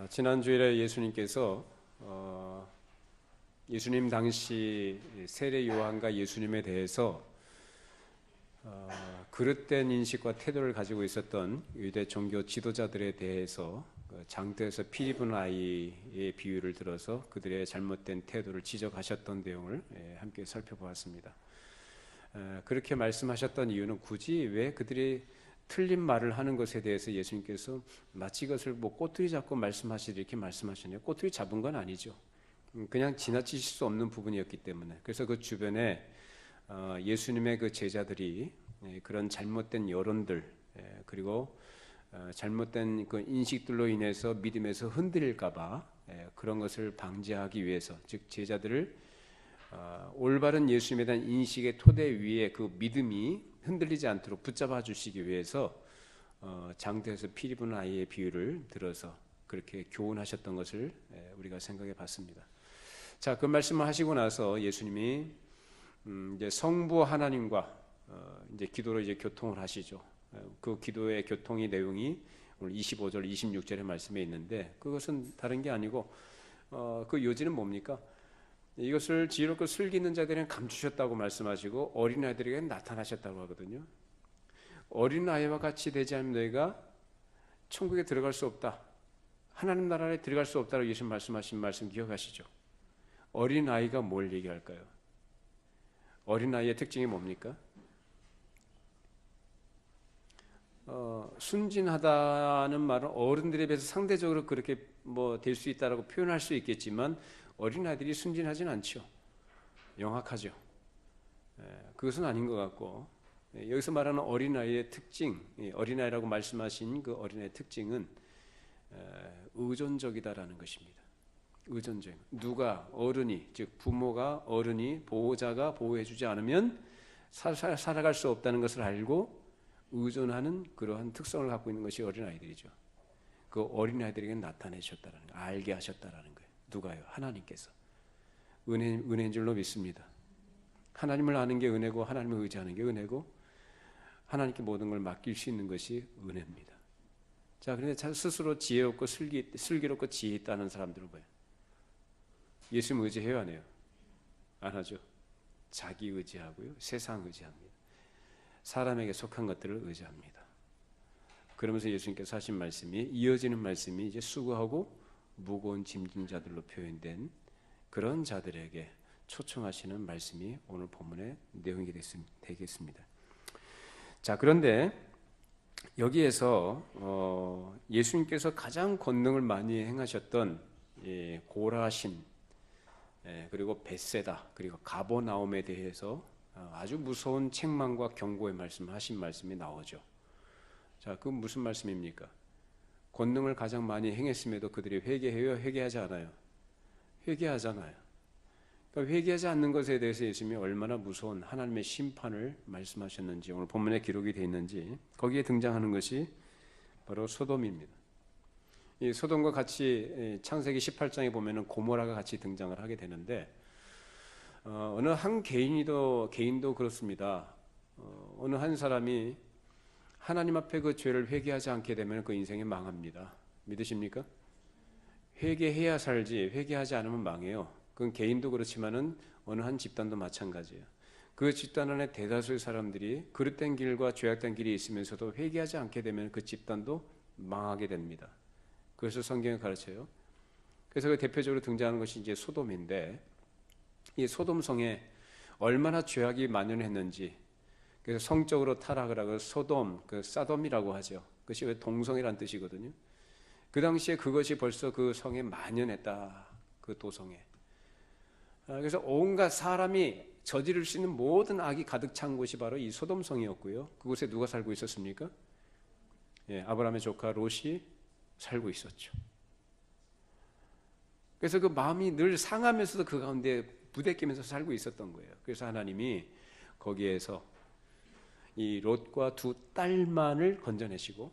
지난 주일에 예수님께서 예수님 당시 세례 요한과 예수님에 대해서 그릇된 인식과 태도를 가지고 있었던 유대 종교 지도자들에 대해서 장터에서 피 입은 아이의 비유를 들어서 그들의 잘못된 태도를 지적하셨던 내용을 함께 살펴보았습니다. 그렇게 말씀하셨던 이유는 굳이 왜 그들이 틀린 말을 하는 것에 대해서 예수님께서 마치 이것을 꼬투리 잡고 말씀하시듯 이렇게 말씀하시네요. 꼬투리 잡은 건 아니죠. 그냥 지나치실 수 없는 부분이었기 때문에. 그래서 그 주변에 예수님의 그 제자들이 그런 잘못된 여론들 그리고 잘못된 그 인식들로 인해서 믿음에서 흔들릴까봐 그런 것을 방지하기 위해서, 즉 제자들을 올바른 예수님에 대한 인식의 토대 위에 그 믿음이 흔들리지 않도록 붙잡아 주시기 위해서 장터에서 피 입은 아이의 비유를 들어서 그렇게 교훈하셨던 것을 우리가 생각해 봤습니다. 자, 그 말씀을 하시고 나서 예수님이 이제 성부 하나님과 이제 기도로 이제 교통을 하시죠. 그 기도의 교통의 내용이 오늘 25절, 26절의 말씀에 있는데 그것은 다른 게 아니고 그 요지는 뭡니까? 이것을 지혜롭고 슬기 있는 자들에게 감추셨다고 말씀하시고 어린아이들에게 나타나셨다고 하거든요. 어린아이와 같이 되지 않으면 너희가 천국에 들어갈 수 없다, 하나님 나라에 들어갈 수 없다고 예수님 말씀하신 말씀 기억하시죠? 어린아이가 뭘 얘기할까요? 어린아이의 특징이 뭡니까? 순진하다는 말은 어른들에 비해서 상대적으로 그렇게 될 수 있다라고 표현할 수 있겠지만 어린아이들이 순진하진 않죠. 영악하죠. 그것은 아닌 것 같고, 여기서 말하는 어린아이의 특징, 어린아이라고 말씀하신 그 어린아이의 특징은 의존적이다라는 것입니다. 의존적. 누가, 어른이, 즉 부모가, 어른이, 보호자가 보호해주지 않으면 살아갈 수 없다는 것을 알고 의존하는 그러한 특성을 갖고 있는 것이 어린아이들이죠. 그 어린아이들에게 나타내셨다는 거, 알게 하셨다는 거예요. 누가요? 하나님께서. 은혜인 줄로 믿습니다. 하나님을 아는 게 은혜고 하나님을 의지하는 게 은혜고 하나님께 모든 걸 맡길 수 있는 것이 은혜입니다. 자, 그런데 스스로 지혜롭고 슬기롭고 지혜 있다는 사람들은 뭐예요? 예수님 의지해요, 안 해요? 안 하죠. 자기 의지하고요, 세상 의지합니다. 사람에게 속한 것들을 의지합니다. 그러면서 예수님께서 하신 말씀이, 이어지는 말씀이 이제 수고하고 무거운 짐진 자들로 표현된 그런 자들에게 초청하시는 말씀이 오늘 본문의 내용이 되겠습니다. 자, 그런데 여기에서 예수님께서 가장 권능을 많이 행하셨던 고라신, 그리고 벳세다, 그리고 가버나움에 대해서 아주 무서운 책망과 경고의 말씀하신 말씀이 나오죠. 자, 그 무슨 말씀입니까? 권능을 가장 많이 행했음에도 그들이 회개해요? 회개하지 않아요? 회개하잖아요. 그러니까 회개하지 않는 것에 대해서 예수님이 얼마나 무서운 하나님의 심판을 말씀하셨는지, 오늘 본문에 기록이 되어 있는지, 거기에 등장하는 것이 바로 소돔입니다. 이 소돔과 같이 창세기 18장에 보면은 고모라가 같이 등장을 하게 되는데, 어느 한 개인도 그렇습니다. 어느 한 사람이 하나님 앞에 그 죄를 회개하지 않게 되면 그 인생이 망합니다. 믿으십니까? 회개해야 살지 회개하지 않으면 망해요. 그건 개인도 그렇지만은 어느 한 집단도 마찬가지예요. 그 집단 안에 대다수의 사람들이 그릇된 길과 죄악된 길이 있으면서도 회개하지 않게 되면 그 집단도 망하게 됩니다. 그래서 성경이 가르쳐요. 그래서 그 대표적으로 등장하는 것이 이제 소돔인데, 이 소돔성에 얼마나 죄악이 만연했는지, 그래서 성적으로 타락을 하고 소돔, 그 사돔이라고 하죠. 그것이 왜 동성이라는 뜻이거든요. 그 당시에 그것이 벌써 그 성에 만연했다, 그 도성에. 그래서 온갖 사람이 저지를 수 있는 모든 악이 가득 찬 곳이 바로 이 소돔성이었고요. 그곳에 누가 살고 있었습니까? 아브라함의 조카 롯이 살고 있었죠. 그래서 그 마음이 늘 상하면서도 그 가운데 부대끼면서 살고 있었던 거예요. 그래서 하나님이 거기에서 이 롯과 두 딸만을 건져내시고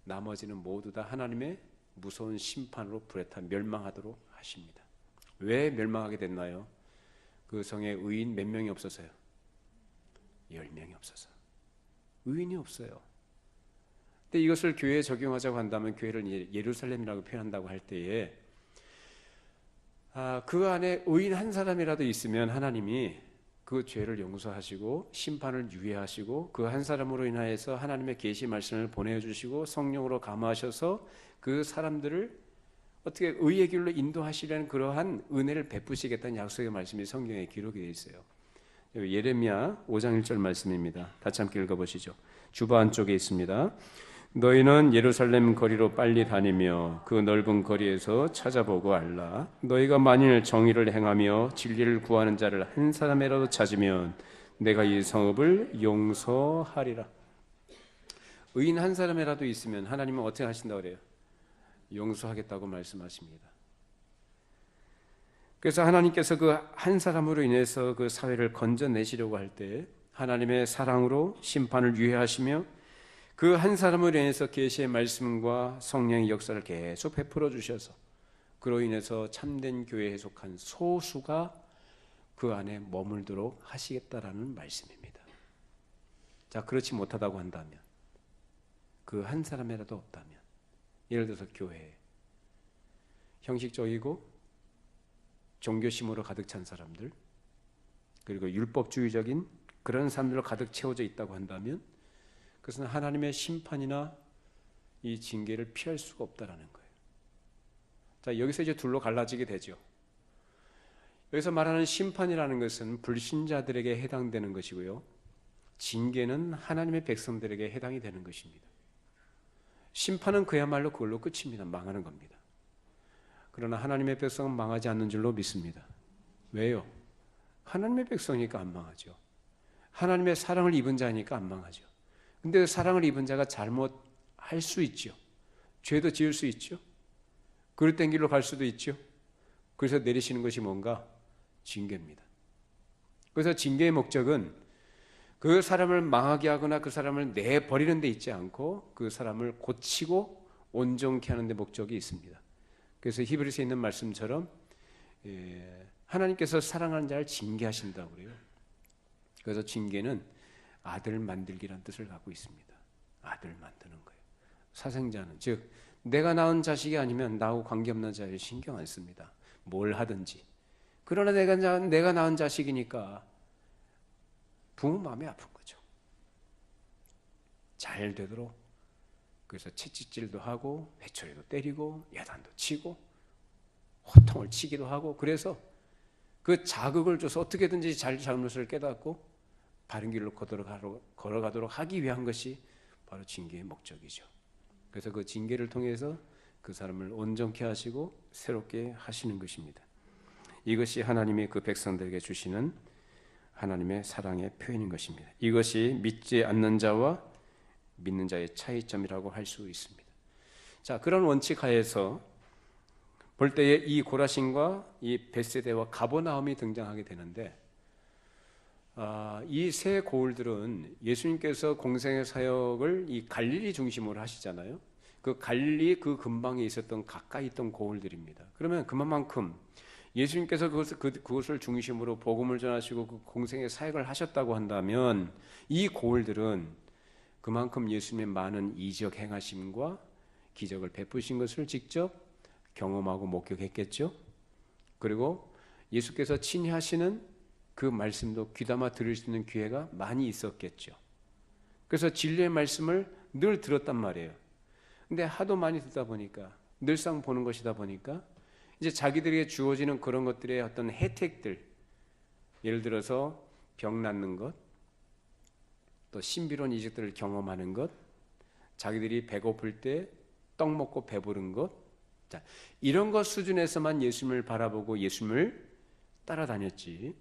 나머지는 모두 다 하나님의 무서운 심판으로 불에 타 멸망하도록 하십니다. 왜 멸망하게 됐나요? 그 성에 의인 몇 명이 없어서요? 10명이 없어서. 의인이 없어요. 근데 이것을 교회에 적용하자고 한다면 교회를 예루살렘이라고 표현한다고 할 때에 그 안에 의인 한 사람이라도 있으면 하나님이 그 죄를 용서하시고 심판을 유예하시고 그 한 사람으로 인하여서 하나님의 계시 말씀을 보내주시고 성령으로 감화하셔서 그 사람들을 어떻게 의의 길로 인도하시려는 그러한 은혜를 베푸시겠다는 약속의 말씀이 성경에 기록이 되어 있어요. 예레미야 5장 1절 말씀입니다. 같이 함께 읽어보시죠. 주보 안쪽에 있습니다. 너희는 예루살렘 거리로 빨리 다니며 그 넓은 거리에서 찾아보고 알라. 너희가 만일 정의를 행하며 진리를 구하는 자를 한 사람이라도 찾으면 내가 이 성읍을 용서하리라. 의인 한 사람이라도 있으면 하나님은 어떻게 하신다고 그래요? 용서하겠다고 말씀하십니다. 그래서 하나님께서 그 한 사람으로 인해서 그 사회를 건져내시려고 할 때 하나님의 사랑으로 심판을 유예하시며 그 한 사람으로 인해서 계시의 말씀과 성령의 역사를 계속 베풀어 주셔서 그로 인해서 참된 교회에 속한 소수가 그 안에 머물도록 하시겠다라는 말씀입니다. 자, 그렇지 못하다고 한다면, 그 한 사람이라도 없다면, 예를 들어서 교회에 형식적이고 종교심으로 가득 찬 사람들, 그리고 율법주의적인 그런 사람들로 가득 채워져 있다고 한다면 그것은 하나님의 심판이나 이 징계를 피할 수가 없다라는 거예요. 자, 여기서 이제 둘로 갈라지게 되죠. 여기서 말하는 심판이라는 것은 불신자들에게 해당되는 것이고요, 징계는 하나님의 백성들에게 해당이 되는 것입니다. 심판은 그야말로 그걸로 끝입니다. 망하는 겁니다. 그러나 하나님의 백성은 망하지 않는 줄로 믿습니다. 왜요? 하나님의 백성이니까 안 망하죠. 하나님의 사랑을 입은 자니까 안 망하죠. 근데 사랑을 입은 자가 잘못할 수 있죠. 죄도 지을 수 있죠. 그릇된 길로 갈 수도 있죠. 그래서 내리시는 것이 뭔가? 징계입니다. 그래서 징계의 목적은 그 사람을 망하게 하거나 그 사람을 내버리는 데 있지 않고 그 사람을 고치고 온전케 하는 데 목적이 있습니다. 그래서 히브리서에 있는 말씀처럼 하나님께서 사랑하는 자를 징계하신다고 그래요. 그래서 징계는 아들 만들기란 뜻을 갖고 있습니다. 아들 만드는 거예요. 사생자는, 즉 내가 낳은 자식이 아니면 나하고 관계없는 자를 신경 안 씁니다. 뭘 하든지. 그러나 내가 낳은 자식이니까 부모 마음이 아픈 거죠. 잘 되도록. 그래서 채찍질도 하고 회초리도 때리고 야단도 치고 호통을 치기도 하고, 그래서 그 자극을 줘서 어떻게든지 잘못을 깨닫고 바른 길로 걸어가도록 하기 위한 것이 바로 징계의 목적이죠. 그래서 그 징계를 통해서 그 사람을 온전케 하시고 새롭게 하시는 것입니다. 이것이 하나님이 그 백성들에게 주시는 하나님의 사랑의 표현인 것입니다. 이것이 믿지 않는 자와 믿는 자의 차이점이라고 할 수 있습니다. 자, 그런 원칙 하에서 볼 때에 이 고라신과 이 벳세대와 가버나움이 등장하게 되는데, 이 세 고을들은 예수님께서 공생의 사역을 이 갈릴리 중심으로 하시잖아요. 그 갈릴리 그 근방에 있었던 가까이 있던 고을들입니다. 그러면 그만큼 예수님께서 그것을 중심으로 복음을 전하시고 그 공생의 사역을 하셨다고 한다면 이 고을들은 그만큼 예수님의 많은 이적 행하심과 기적을 베푸신 것을 직접 경험하고 목격했겠죠. 그리고 예수께서 친히 하시는 그 말씀도 귀담아 들을 수 있는 기회가 많이 있었겠죠. 그래서 진리의 말씀을 늘 들었단 말이에요. 근데 하도 많이 듣다 보니까, 늘상 보는 것이다 보니까 이제 자기들에게 주어지는 그런 것들의 어떤 혜택들, 예를 들어서 병 낫는 것, 또 신비로운 이적들을 경험하는 것, 자기들이 배고플 때 떡 먹고 배부른 것, 자, 이런 것 수준에서만 예수님을 바라보고 예수님을 따라다녔지,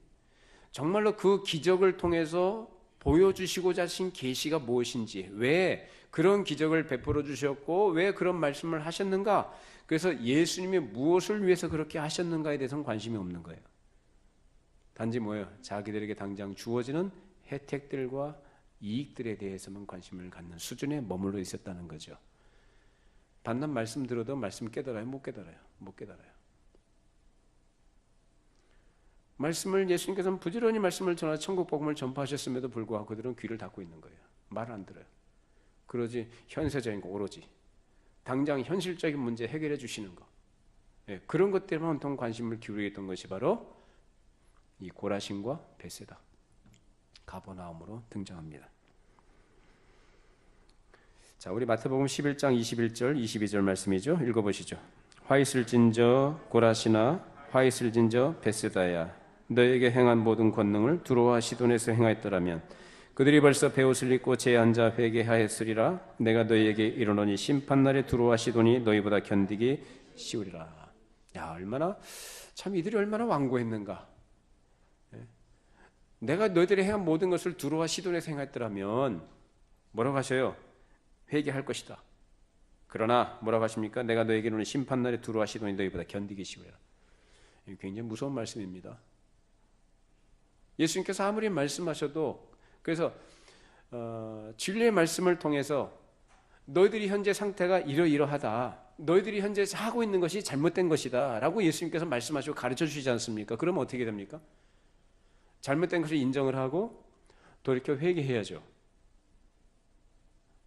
정말로 그 기적을 통해서 보여주시고자 하신 계시가 무엇인지, 왜 그런 기적을 베풀어 주셨고 왜 그런 말씀을 하셨는가, 그래서 예수님이 무엇을 위해서 그렇게 하셨는가에 대해서는 관심이 없는 거예요. 단지 뭐예요? 자기들에게 당장 주어지는 혜택들과 이익들에 대해서만 관심을 갖는 수준에 머물러 있었다는 거죠. 단단 말씀 들어도 말씀 깨달아요? 못 깨달아요? 못 깨달아요. 말씀을 예수님께서는 부지런히 말씀을 전하 천국 복음을 전파하셨음에도 불구하고 그들은 귀를 닫고 있는 거예요. 말 안 들어요. 그러지 현세적인 거 오로지 당장 현실적인 문제 해결해 주시는 거, 그런 것들만 온통 관심을 기울이던 것이 바로 이 고라신과 벳세다, 가버나움으로 등장합니다. 자, 우리 마태복음 11장 21절 22절 말씀이죠. 읽어보시죠. 화 있을진저 고라시나 화 있을진저 벳세다야, 너에게 행한 모든 권능을 두로와 시돈에서 행하였더라면 그들이 벌써 베옷을 입고 제에 앉아 회개하였으리라. 내가 너희에게 이르노니 심판날에 두로와 시돈이 너희보다 견디기 쉬우리라. 야, 얼마나 참 이들이 얼마나 완고했는가. 내가 너희들이 행한 모든 것을 두로와 시돈에서 행했더라면 뭐라고 하셔요? 회개할 것이다. 그러나 뭐라고 하십니까? 내가 너에게 이르노니 심판날에 두로와 시돈이 너희보다 견디기 쉬우리라. 굉장히 무서운 말씀입니다. 예수님께서 아무리 말씀하셔도, 그래서 진리의 말씀을 통해서 너희들이 현재 상태가 이러이러하다, 너희들이 현재 하고 있는 것이 잘못된 것이다 라고 예수님께서 말씀하시고 가르쳐 주시지 않습니까? 그러면 어떻게 됩니까? 잘못된 것을 인정을 하고 돌이켜 회개해야죠.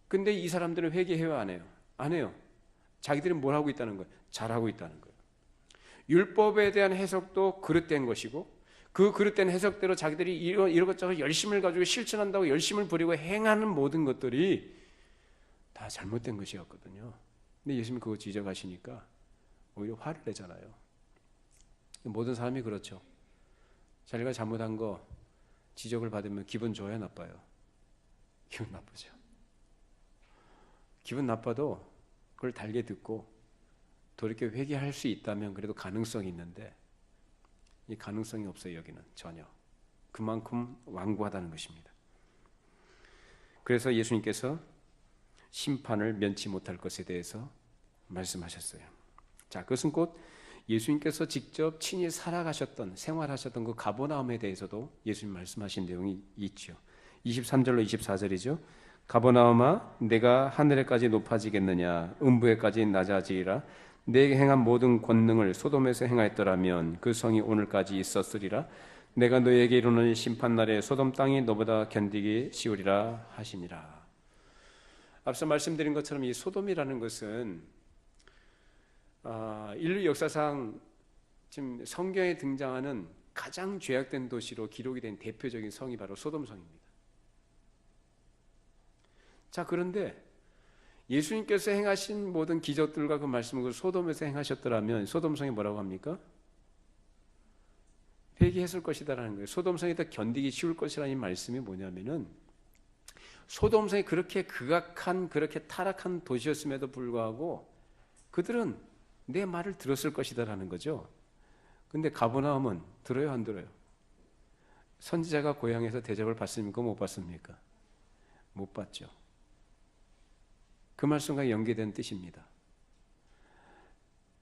근데 이 사람들은 회개해요, 안 해요? 안 해요. 자기들은 뭘 하고 있다는 거예요? 잘하고 있다는 거예요. 율법에 대한 해석도 그릇된 것이고, 그 그릇된 해석대로 자기들이 이것저것 열심을 가지고 실천한다고 열심을 부리고 행하는 모든 것들이 다 잘못된 것이었거든요. 근데 예수님이 그거 지적하시니까 오히려 화를 내잖아요. 모든 사람이 그렇죠. 자기가 잘못한 거 지적을 받으면 기분 좋아요, 나빠요? 기분 나쁘죠. 기분 나빠도 그걸 달게 듣고 돌이켜 회개할 수 있다면 그래도 가능성이 있는데, 이 가능성이 없어요. 여기는 전혀. 그만큼 완고하다는 것입니다. 그래서 예수님께서 심판을 면치 못할 것에 대해서 말씀하셨어요. 자, 그것은 곧 예수님께서 직접 친히 살아가셨던, 생활하셨던 그 가버나움에 대해서도 예수님 말씀하신 내용이 있죠. 23절로 24절이죠. 가버나움아, 내가 하늘에까지 높아지겠느냐? 음부에까지 낮아지리라. 내게 행한 모든 권능을 소돔에서 행하였더라면 그 성이 오늘까지 있었으리라. 내가 너에게 이르노니 심판날에 소돔 땅이 너보다 견디기 쉬우리라 하시니라. 앞서 말씀드린 것처럼 이 소돔이라는 것은 인류 역사상 지금 성경에 등장하는 가장 죄악된 도시로 기록이 된 대표적인 성이 바로 소돔 성입니다. 자, 그런데 예수님께서 행하신 모든 기적들과 그 말씀을 소돔에서 행하셨더라면 소돔성이 뭐라고 합니까? 회개했을 것이다라는 거예요. 소돔성이 더 견디기 쉬울 것이라는 말씀이 뭐냐면은, 소돔성이 그렇게 극악한, 그렇게 타락한 도시였음에도 불구하고 그들은 내 말을 들었을 것이다라는 거죠. 근데 가버나움은 들어요, 안 들어요? 선지자가 고향에서 대접을 받습니까? 못 받습니까? 못 받죠. 그 말씀과 연계된 뜻입니다.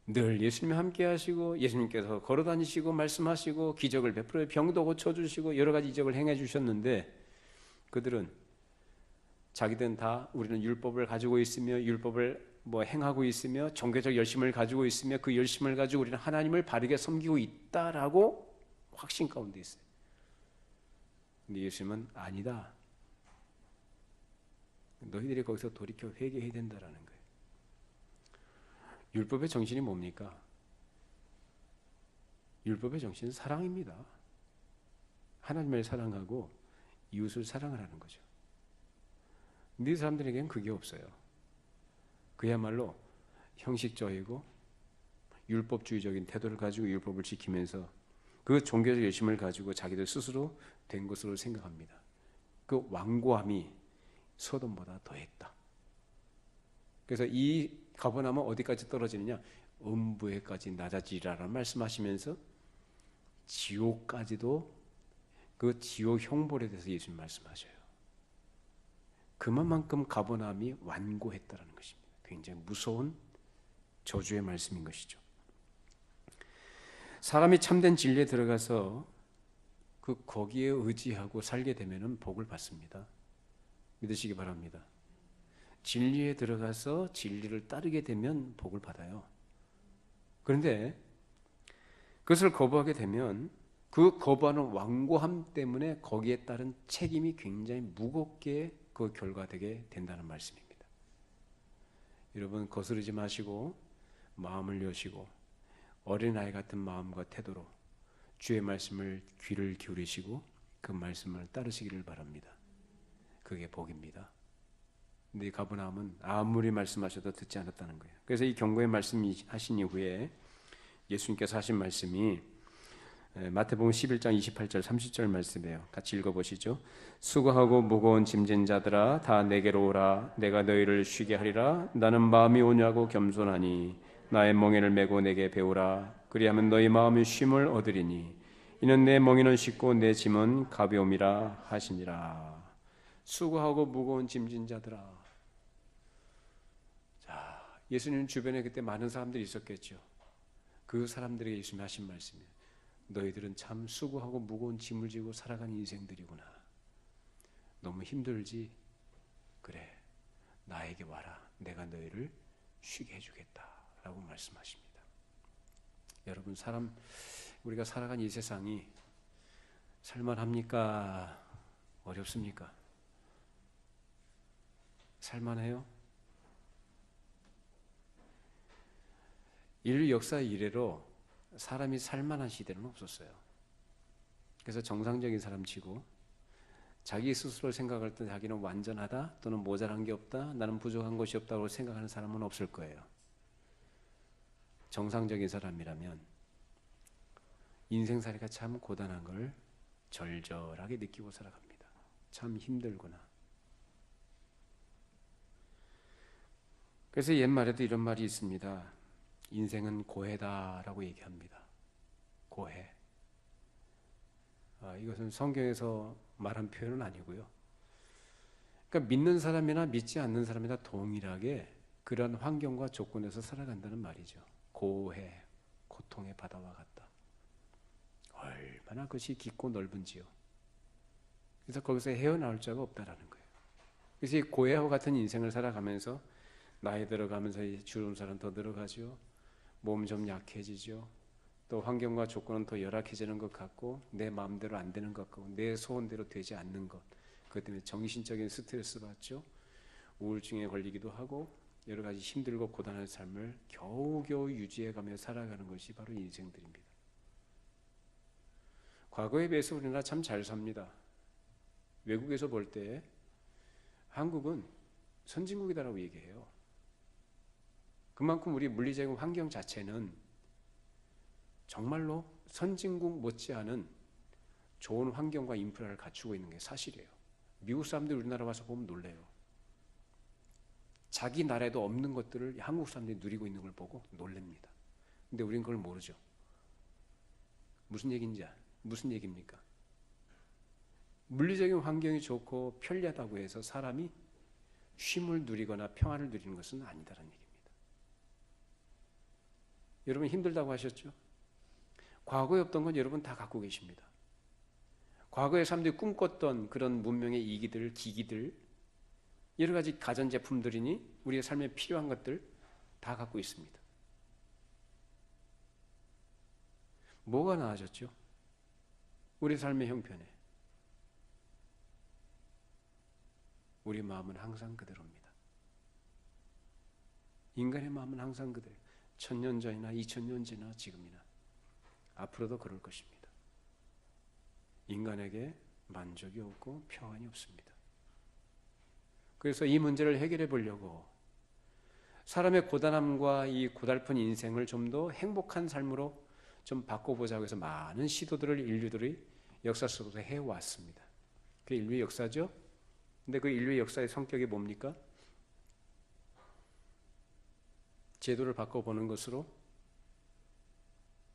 늘 예수님이 함께 하시고 예수님께서 걸어다니시고 말씀하시고 기적을 베풀어 병도 고쳐주시고 여러 가지 이적을 행해 주셨는데, 그들은 자기들은 다 우리는 율법을 가지고 있으며 율법을 행하고 있으며 종교적 열심을 가지고 있으며 그 열심을 가지고 우리는 하나님을 바르게 섬기고 있다라고 확신 가운데 있어요. 근데 예수님은 아니다. 너희들이 거기서 돌이켜 회개해야 된다라는 거예요. 율법의 정신이 뭡니까? 율법의 정신은 사랑입니다. 하나님을 사랑하고 이웃을 사랑을 하는 거죠. 근데 이 사람들에게는 그게 없어요. 그야말로 형식적이고 율법주의적인 태도를 가지고 율법을 지키면서 그 종교적 열심을 가지고 자기들 스스로 된 것으로 생각합니다. 그 완고함이 소돔보다 더했다. 그래서 이 가버나움은 어디까지 떨어지느냐? 음부에까지 낮아지리라는 말씀하시면서 지옥까지도, 그 지옥 형벌에 대해서 예수님 말씀하셔요. 그만큼 가버나움이 완고했다라는 것입니다. 굉장히 무서운 저주의 말씀인 것이죠. 사람이 참된 진리에 들어가서 거기에 의지하고 살게 되면은 복을 받습니다. 믿으시기 바랍니다. 진리에 들어가서 진리를 따르게 되면 복을 받아요. 그런데 그것을 거부하게 되면 그 거부하는 완고함 때문에 거기에 따른 책임이 굉장히 무겁게 그 결과되게 된다는 말씀입니다. 여러분 거스르지 마시고 마음을 여시고 어린아이 같은 마음과 태도로 주의 말씀을 귀를 기울이시고 그 말씀을 따르시기를 바랍니다. 그게 복입니다. 근데 이 가버나움은 아무리 말씀하셔도 듣지 않았다는 거예요. 그래서 이 경고의 말씀이 하신 이후에 예수님께서 하신 말씀이 마태복음 11장 28절 30절 말씀이에요. 같이 읽어보시죠. 수고하고 무거운 짐진 자들아 다 내게로 오라. 내가 너희를 쉬게 하리라. 나는 마음이 온유하고 겸손하니 나의 멍에를 메고 내게 배우라. 그리하면 너희 마음이 쉼을 얻으리니 이는 내 멍에는 쉽고 내 짐은 가벼움이라 하시니라. 수고하고 무거운 짐진 자들아. 자, 예수님 주변에 그때 많은 사람들이 있었겠죠. 그 사람들에게 예수님이 하신 말씀이에요. 너희들은 참 수고하고 무거운 짐을 지고 살아가는 인생들이구나. 너무 힘들지? 그래, 나에게 와라. 내가 너희를 쉬게 해주겠다 라고 말씀하십니다. 여러분, 우리가 살아가는 이 세상이 살만합니까? 어렵습니까? 살만해요? 인류 역사 이래로 사람이 살만한 시대는 없었어요. 그래서 정상적인 사람치고 자기 스스로 생각할 때 자기는 완전하다 또는 모자란 게 없다, 나는 부족한 것이 없다고 생각하는 사람은 없을 거예요. 정상적인 사람이라면 인생살이가 참 고단한 걸 절절하게 느끼고 살아갑니다. 참 힘들구나. 그래서 옛말에도 이런 말이 있습니다. 인생은 고해다라고 얘기합니다. 고해. 이것은 성경에서 말한 표현은 아니고요. 그러니까 믿는 사람이나 믿지 않는 사람이나 동일하게 그런 환경과 조건에서 살아간다는 말이죠. 고해, 고통의 바다와 같다. 얼마나 그것이 깊고 넓은지요. 그래서 거기서 헤어나올 자가 없다라는 거예요. 그래서 이 고해와 같은 인생을 살아가면서 나이 들어가면서 주름살은 더 늘어가죠. 몸 좀 약해지죠. 또 환경과 조건은 더 열악해지는 것 같고 내 마음대로 안 되는 것 같고 내 소원대로 되지 않는 것. 그것 때문에 정신적인 스트레스 받죠. 우울증에 걸리기도 하고 여러 가지 힘들고 고단한 삶을 겨우겨우 유지해가며 살아가는 것이 바로 인생들입니다. 과거에 비해서 우리나라 참 잘 삽니다. 외국에서 볼 때 한국은 선진국이다라고 얘기해요. 그만큼 우리 물리적인 환경 자체는 정말로 선진국 못지않은 좋은 환경과 인프라를 갖추고 있는 게 사실이에요. 미국 사람들이 우리나라 와서 보면 놀래요. 자기 나라에도 없는 것들을 한국 사람들이 누리고 있는 걸 보고 놀랍니다. 근데 우리는 그걸 모르죠. 무슨 얘기입니까? 물리적인 환경이 좋고 편리하다고 해서 사람이 쉼을 누리거나 평안을 누리는 것은 아니다라는 얘기입니다. 여러분 힘들다고 하셨죠? 과거에 없던 건 여러분 다 갖고 계십니다. 과거에 사람들이 꿈꿨던 그런 문명의 이기들, 기기들, 여러 가지 가전제품들이니 우리의 삶에 필요한 것들 다 갖고 있습니다. 뭐가 나아졌죠? 우리 삶의 형편에. 우리 마음은 항상 그대로입니다. 인간의 마음은 항상 그대로. 1000년 전이나 2000년 전이나 지금이나 앞으로도 그럴 것입니다. 인간에게 만족이 없고 평안이 없습니다. 그래서 이 문제를 해결해 보려고 사람의 고단함과 이 고달픈 인생을 좀 더 행복한 삶으로 좀 바꿔보자고 해서 많은 시도들을 인류들이 역사 속에서 해왔습니다. 그게 인류의 역사죠. 근데 그 인류의 역사의 성격이 뭡니까? 제도를 바꿔보는 것으로,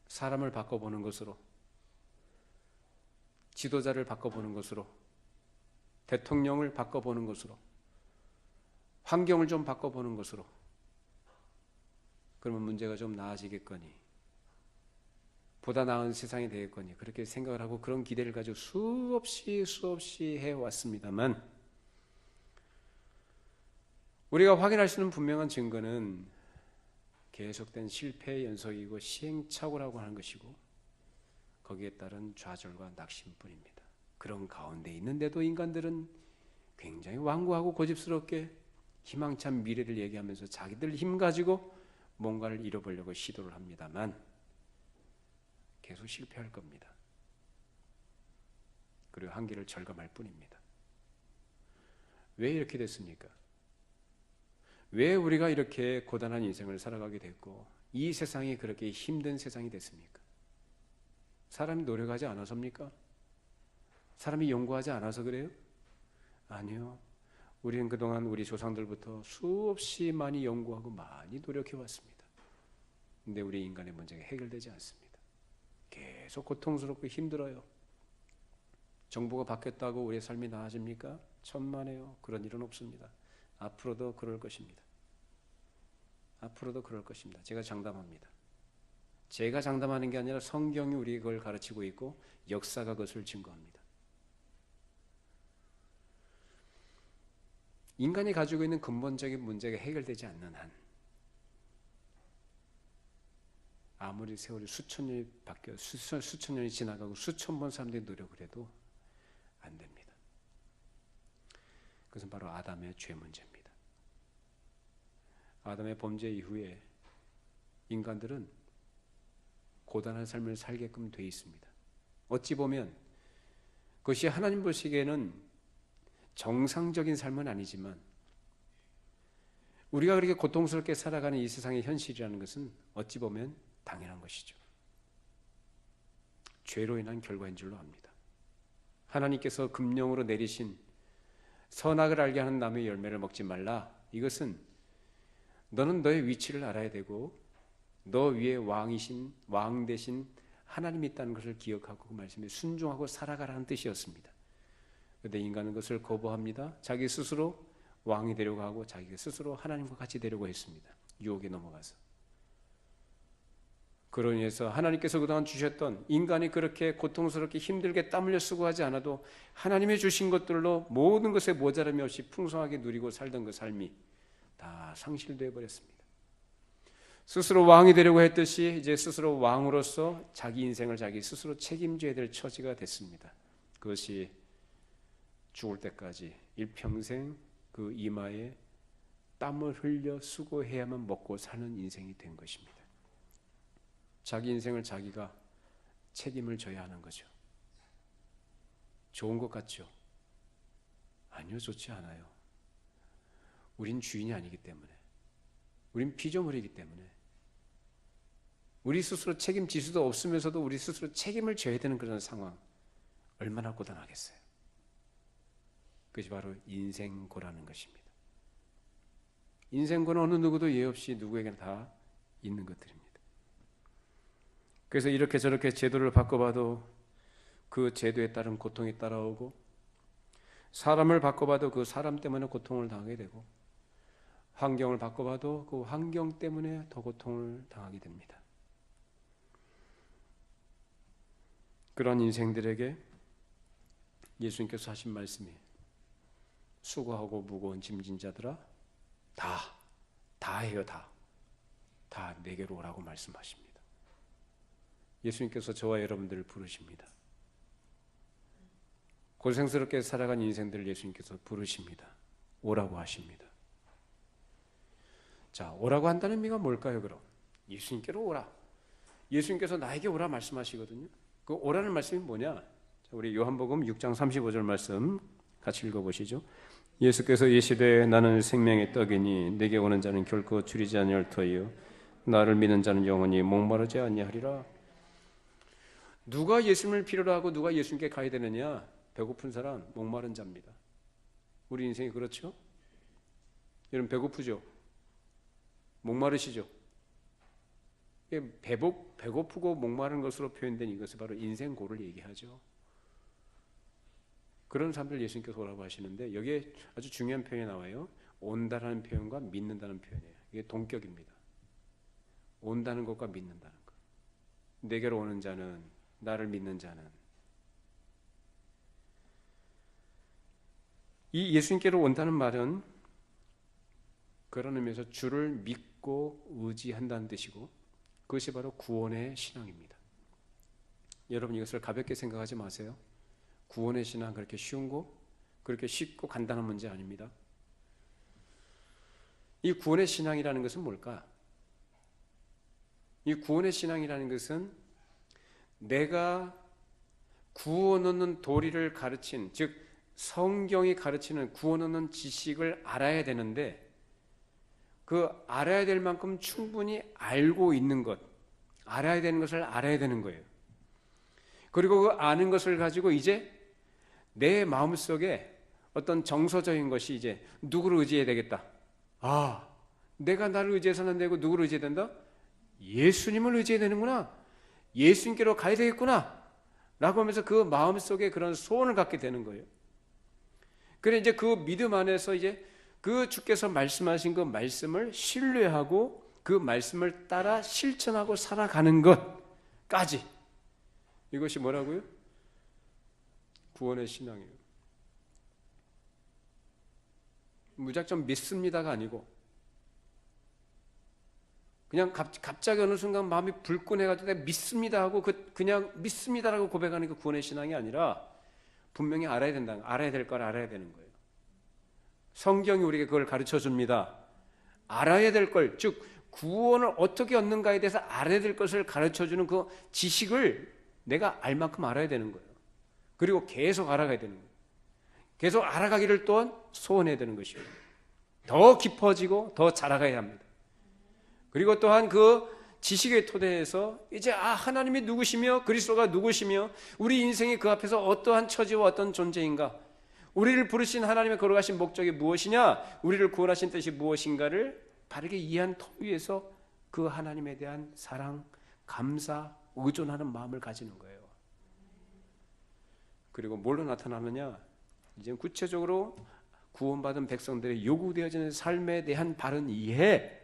사람을 바꿔보는 것으로, 지도자를 바꿔보는 것으로, 대통령을 바꿔보는 것으로, 환경을 좀 바꿔보는 것으로. 그러면 문제가 좀 나아지겠거니, 보다 나은 세상이 되겠거니 그렇게 생각을 하고 그런 기대를 가지고 수없이 해왔습니다만 우리가 확인할 수 있는 분명한 증거는 계속된 실패의 연속이고 시행착오라고 하는 것이고 거기에 따른 좌절과 낙심뿐입니다. 그런 가운데 있는데도 인간들은 굉장히 완고하고 고집스럽게 희망찬 미래를 얘기하면서 자기들 힘 가지고 뭔가를 이뤄보려고 시도를 합니다만 계속 실패할 겁니다. 그리고 한계를 절감할 뿐입니다. 왜 이렇게 됐습니까? 왜 우리가 이렇게 고단한 인생을 살아가게 됐고 이 세상이 그렇게 힘든 세상이 됐습니까? 사람이 노력하지 않아서입니까? 사람이 연구하지 않아서 그래요? 아니요. 우리는 그동안 우리 조상들부터 수없이 많이 연구하고 많이 노력해 왔습니다. 근데 우리 인간의 문제가 해결되지 않습니다. 계속 고통스럽고 힘들어요. 정부가 바뀌었다고 우리의 삶이 나아집니까? 천만에요. 그런 일은 없습니다. 앞으로도 그럴 것입니다. 앞으로도 그럴 것입니다. 제가 장담합니다. 제가 장담하는 게 아니라 성경이 우리에게 그걸 가르치고 있고 역사가 그것을 증거합니다. 인간이 가지고 있는 근본적인 문제가 해결되지 않는 한 아무리 세월이 수천 년이 지나가고 수천 번 사람들이 노력을 해도 안 됩니다. 그것은 바로 아담의 죄 문제입니다. 아담의 범죄 이후에 인간들은 고단한 삶을 살게끔 돼 있습니다. 어찌 보면 그것이 하나님 보시기에는 정상적인 삶은 아니지만 우리가 그렇게 고통스럽게 살아가는 이 세상의 현실이라는 것은 어찌 보면 당연한 것이죠. 죄로 인한 결과인 줄로 압니다. 하나님께서 금령으로 내리신 선악을 알게 하는 나무의 열매를 먹지 말라. 이것은 너는 너의 위치를 알아야 되고 너 위에 왕 대신 하나님이 있다는 것을 기억하고 그 말씀에 순종하고 살아가라는 뜻이었습니다. 그런데 인간은 그것을 거부합니다. 자기 스스로 왕이 되려고 하고 자기 스스로 하나님과 같이 되려고 했습니다. 유혹에 넘어가서. 그로 인해서 하나님께서 그동안 주셨던 인간이 그렇게 고통스럽게 힘들게 땀 흘려 수고하지 않아도 하나님이 주신 것들로 모든 것에 모자람이 없이 풍성하게 누리고 살던 그 삶이 다 상실되어 버렸습니다. 스스로 왕이 되려고 했듯이 이제 스스로 왕으로서 자기 인생을 자기 스스로 책임져야 될 처지가 됐습니다. 그것이 죽을 때까지 일평생 그 이마에 땀을 흘려 수고해야만 먹고 사는 인생이 된 것입니다. 자기 인생을 자기가 책임을 져야 하는 거죠. 좋은 것 같죠? 아니요, 좋지 않아요. 우린 주인이 아니기 때문에, 우린 피조물이기 때문에, 우리 스스로 책임질 수도 없으면서도 우리 스스로 책임을 져야 되는 그런 상황, 얼마나 고단하겠어요. 그것이 바로 인생고라는 것입니다. 인생고는 어느 누구도 예 없이 누구에게나 다 있는 것들입니다. 그래서 이렇게 저렇게 제도를 바꿔봐도 그 제도에 따른 고통이 따라오고 사람을 바꿔봐도 그 사람 때문에 고통을 당하게 되고 환경을 바꿔봐도 그 환경 때문에 더 고통을 당하게 됩니다. 그런 인생들에게 예수님께서 하신 말씀이 수고하고 무거운 짐진 자들아 다 해요. 다 내게로 오라고 말씀하십니다. 예수님께서 저와 여러분들을 부르십니다. 고생스럽게 살아간 인생들을 예수님께서 부르십니다. 오라고 하십니다. 자, 오라고 한다는 의미가 뭘까요, 그럼? 예수님께로 오라. 예수님께서 나에게 오라 말씀하시거든요. 그 오라는 말씀이 뭐냐? 자, 우리 요한복음 6장 35절 말씀 같이 읽어보시죠. 예수께서 이르시되 나는 생명의 떡이니 내게 오는 자는 결코 줄이지 아니할 터이요 나를 믿는 자는 영원히 목마르지 아니하리라. 누가 예수님을 필요로 하고 누가 예수님께 가야 되느냐? 배고픈 사람, 목마른 자입니다. 우리 인생이 그렇죠? 여러분 배고프죠? 목마르시죠? 배고프고 목마른 것으로 표현된 이것이 바로 인생고를 얘기하죠. 그런 사람들 예수님께서 오라고 하시는데 여기에 아주 중요한 표현이 나와요. 온다라는 표현과 믿는다는 표현이에요. 이게 동격입니다. 온다는 것과 믿는다는 것. 내게로 오는 자는, 나를 믿는 자는. 이 예수님께로 온다는 말은 그런 의미에서 주를 믿고 의지한다는 뜻이고 그것이 바로 구원의 신앙입니다. 여러분 이것을 가볍게 생각하지 마세요. 구원의 신앙 그렇게 쉬운 거, 그렇게 쉽고 간단한 문제 아닙니다. 이 구원의 신앙이라는 것은 뭘까? 이 구원의 신앙이라는 것은 내가 구원 얻는 도리를 가르친, 즉 성경이 가르치는 구원 얻는 지식을 알아야 되는데 그 알아야 될 만큼 충분히 알고 있는 것, 알아야 되는 것을 알아야 되는 거예요. 그리고 그 아는 것을 가지고 이제 내 마음속에 어떤 정서적인 것이 이제 누구를 의지해야 되겠다. 아, 내가 나를 의지해서는 안 되고 누구를 의지해야 된다? 예수님을 의지해야 되는구나. 예수님께로 가야 되겠구나. 라고 하면서 그 마음속에 그런 소원을 갖게 되는 거예요. 그래 이제 그 믿음 안에서 이제 그 주께서 말씀하신 그 말씀을 신뢰하고 그 말씀을 따라 실천하고 살아가는 것까지, 이것이 뭐라고요? 구원의 신앙이에요. 무작정 믿습니다가 아니고 그냥 갑자기 어느 순간 마음이 불끈해가지고 내가 믿습니다 하고 그냥 믿습니다라고 고백하는 그 구원의 신앙이 아니라 분명히 알아야 된다. 알아야 될 걸 알아야 되는 거예요. 성경이 우리에게 그걸 가르쳐 줍니다. 알아야 될 걸, 즉 구원을 어떻게 얻는가에 대해서 알아야 될 것을 가르쳐 주는 그 지식을 내가 알 만큼 알아야 되는 거예요. 그리고 계속 알아가야 되는 거예요. 계속 알아가기를 또한 소원해야 되는 것이에요. 더 깊어지고 더 자라가야 합니다. 그리고 또한 그 지식의 토대에서 이제 하나님이 누구시며 그리스도가 누구시며 우리 인생이 그 앞에서 어떠한 처지와 어떤 존재인가, 우리를 부르신 하나님의 거룩하신 목적이 무엇이냐, 우리를 구원하신 뜻이 무엇인가를 바르게 이해한 토 위에서 그 하나님에 대한 사랑, 감사, 의존하는 마음을 가지는 거예요. 그리고 뭘로 나타나느냐, 이제 구체적으로 구원받은 백성들의 요구되어지는 삶에 대한 바른 이해.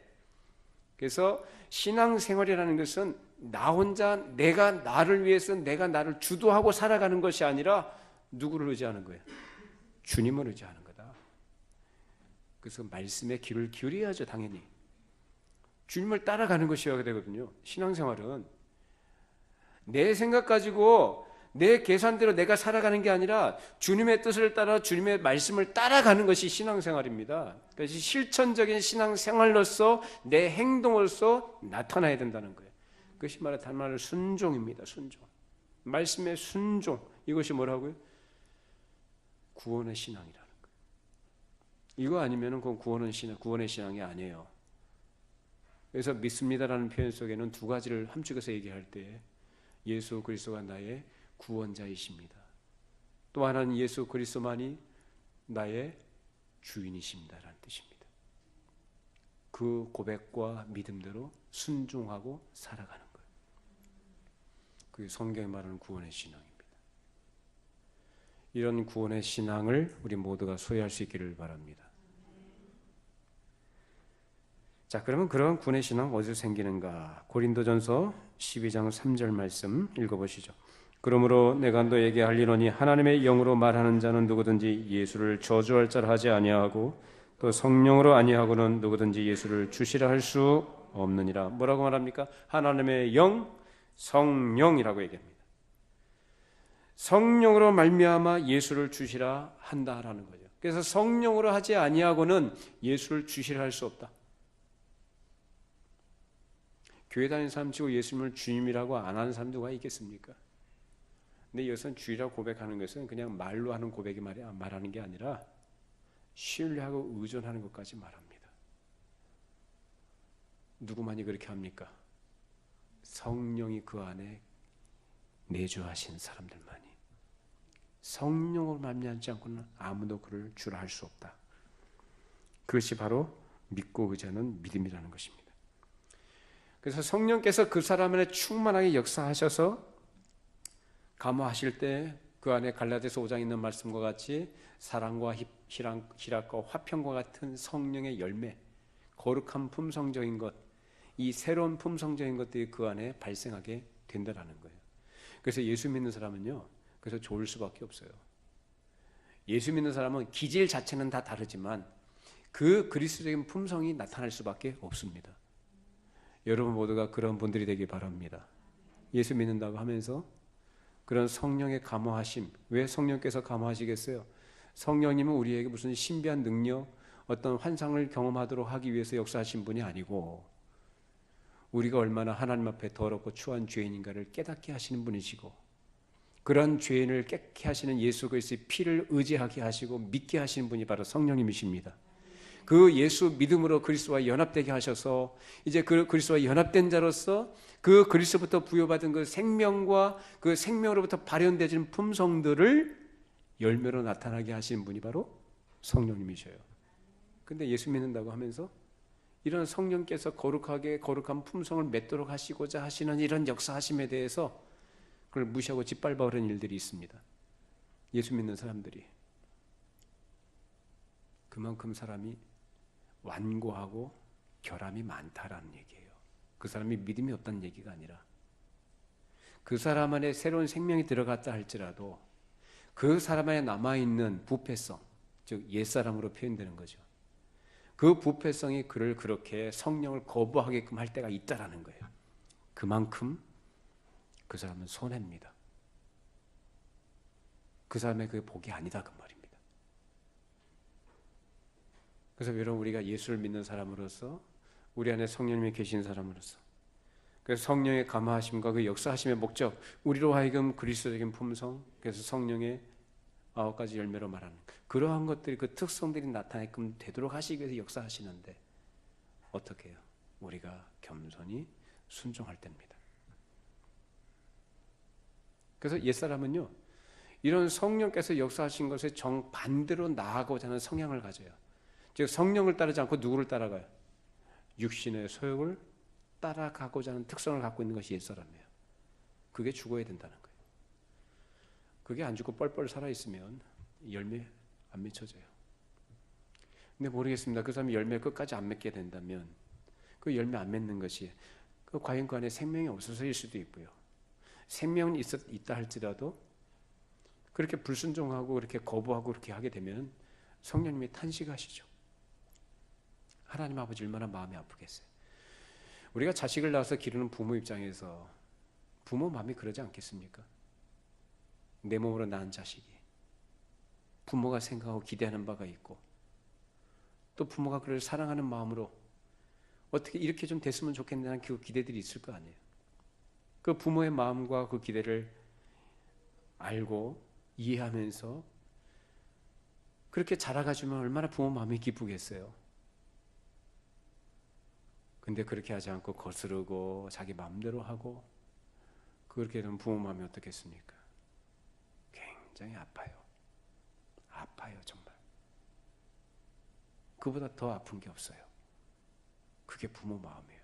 그래서 신앙생활이라는 것은 나 혼자 내가 나를 위해서 내가 나를 주도하고 살아가는 것이 아니라 누구를 의지하는 거예요? 주님을 의지하는 거다. 그래서 말씀에 귀를 기울여야죠. 당연히 주님을 따라가는 것이어야 되거든요. 신앙생활은 내 생각 가지고 내 계산대로 내가 살아가는 게 아니라 주님의 뜻을 따라 주님의 말씀을 따라가는 것이 신앙생활입니다. 그래서 실천적인 신앙생활로서 내 행동으로서 나타나야 된다는 거예요. 그것이 말하는 순종입니다. 순종. 말씀의 순종. 이것이 뭐라고요? 구원의 신앙이라는 거예요. 이거 아니면 그건 구원의 신앙이 아니에요. 그래서 믿습니다라는 표현 속에는 두 가지를 함축해서 얘기할 때 예수 그리스도가 나의 구원자이십니다. 또 하나는 예수 그리스도만이 나의 주인이십니다라는 뜻입니다. 그 고백과 믿음대로 순종하고 살아가는 거예요. 그게 성경이 말하는 구원의 신앙입니다. 이런 구원의 신앙을 우리 모두가 소유할 수 있기를 바랍니다. 자, 그러면 그런 구원의 신앙 어디서 생기는가? 고린도전서 12장 3절 말씀 읽어보시죠. 그러므로 내가 너에게 알리노니 하나님의 영으로 말하는 자는 누구든지 예수를 저주할 자라 하지 아니하고 또 성령으로 아니하고는 누구든지 예수를 주시라 할 수 없느니라. 뭐라고 말합니까? 하나님의 영, 성령이라고 얘기합니다. 성령으로 말미암아 예수를 주시라 한다라는 거죠. 그래서 성령으로 하지 아니하고는 예수를 주시라 할 수 없다. 교회 다니는 사람 치고 예수님을 주님이라고 안 하는 사람 누가 있겠습니까? 근데 여기서는 주의라고 고백하는 것은 그냥 말로 하는 고백이 말하는 게 아니라 신뢰하고 의존하는 것까지 말합니다. 누구만이 그렇게 합니까? 성령이 그 안에 내주하신 사람들만이. 성령으로 말미암지 않고는 아무도 그를 주라 할 수 없다. 그것이 바로 믿고 의지하는 믿음이라는 것입니다. 그래서 성령께서 그 사람 안에 충만하게 역사하셔서 감화하실 때 그 안에 갈라디아서 5장에 있는 말씀과 같이 사랑과 희락과 화평과 같은 성령의 열매, 거룩한 품성적인 것, 이 새로운 품성적인 것들이 그 안에 발생하게 된다는 거예요. 그래서 예수 믿는 사람은요, 그래서 좋을 수밖에 없어요. 예수 믿는 사람은 기질 자체는 다 다르지만 그 그리스도적인 품성이 나타날 수밖에 없습니다. 여러분 모두가 그런 분들이 되기 바랍니다. 예수 믿는다고 하면서 그런 성령의 감화하심, 왜 성령께서 감화하시겠어요? 성령님은 우리에게 무슨 신비한 능력, 어떤 환상을 경험하도록 하기 위해서 역사하신 분이 아니고 우리가 얼마나 하나님 앞에 더럽고 추한 죄인인가를 깨닫게 하시는 분이시고 그런 죄인을 깨끗게 하시는 예수 그리스도의 피를 의지하게 하시고 믿게 하시는 분이 바로 성령님이십니다. 그 예수 믿음으로 그리스도와 연합되게 하셔서 이제 그 그리스도와 연합된 자로서 그 그리스도부터 부여받은 그 생명과 그 생명으로부터 발현되는 품성들을 열매로 나타나게 하시는 분이 바로 성령님이셔요. 근데 예수 믿는다고 하면서 이런 성령께서 거룩한 품성을 맺도록 하시고자 하시는 이런 역사하심에 대해서 그걸 무시하고 짓밟아오는 일들이 있습니다. 예수 믿는 사람들이. 그만큼 사람이 완고하고 결함이 많다라는 얘기예요. 그 사람이 믿음이 없다는 얘기가 아니라 그 사람 안에 새로운 생명이 들어갔다 할지라도 그 사람 안에 남아있는 부패성, 즉 옛사람으로 표현되는 거죠. 그 부패성이 그를 그렇게 성령을 거부하게끔 할 때가 있다라는 거예요. 그만큼 그 사람은 손해입니다. 그 사람의 그 복이 아니다 그 말입니다. 그래서 여러분 우리가 예수를 믿는 사람으로서 우리 안에 성령님이 계신 사람으로서 그래서 성령의 감화하심과 그 역사하심의 목적 우리로 하여금 그리스도적인 품성 그래서 성령의 9가지 열매로 말하는 그러한 것들이 그 특성들이 나타나게끔 되도록 하시기 위해서 역사하시는데 어떻게 해요? 우리가 겸손히 순종할 때입니다. 그래서 옛사람은요 이런 성령께서 역사하신 것에 정반대로 나아가고자 하는 성향을 가져요. 즉 성령을 따르지 않고 누구를 따라가요? 육신의 소욕을 따라가고자 하는 특성을 갖고 있는 것이 옛사람이에요. 그게 죽어야 된다는 거예요. 그게 안 죽고 뻘뻘 살아있으면 열매 안 맺혀져요. 근데 모르겠습니다. 그 사람이 열매 끝까지 안 맺게 된다면 그 열매 안 맺는 것이 과연 그 안에 생명이 없어서일 수도 있고요. 생명은 있다 할지라도 그렇게 불순종하고 그렇게 거부하고 그렇게 하게 되면 성령님이 탄식하시죠. 하나님 아버지 얼마나 마음이 아프겠어요. 우리가 자식을 낳아서 기르는 부모 입장에서 부모 마음이 그러지 않겠습니까? 내 몸으로 낳은 자식이 부모가 생각하고 기대하는 바가 있고 또 부모가 그를 사랑하는 마음으로 어떻게 이렇게 좀 됐으면 좋겠다는 그 기대들이 있을 거 아니에요. 그 부모의 마음과 그 기대를 알고 이해하면서 그렇게 자라가주면 얼마나 부모 마음이 기쁘겠어요. 근데 그렇게 하지 않고 거스르고 자기 마음대로 하고 그렇게 되면 부모 마음이 어떻겠습니까? 굉장히 아파요. 아파요 정말. 그보다 더 아픈 게 없어요. 그게 부모 마음이에요.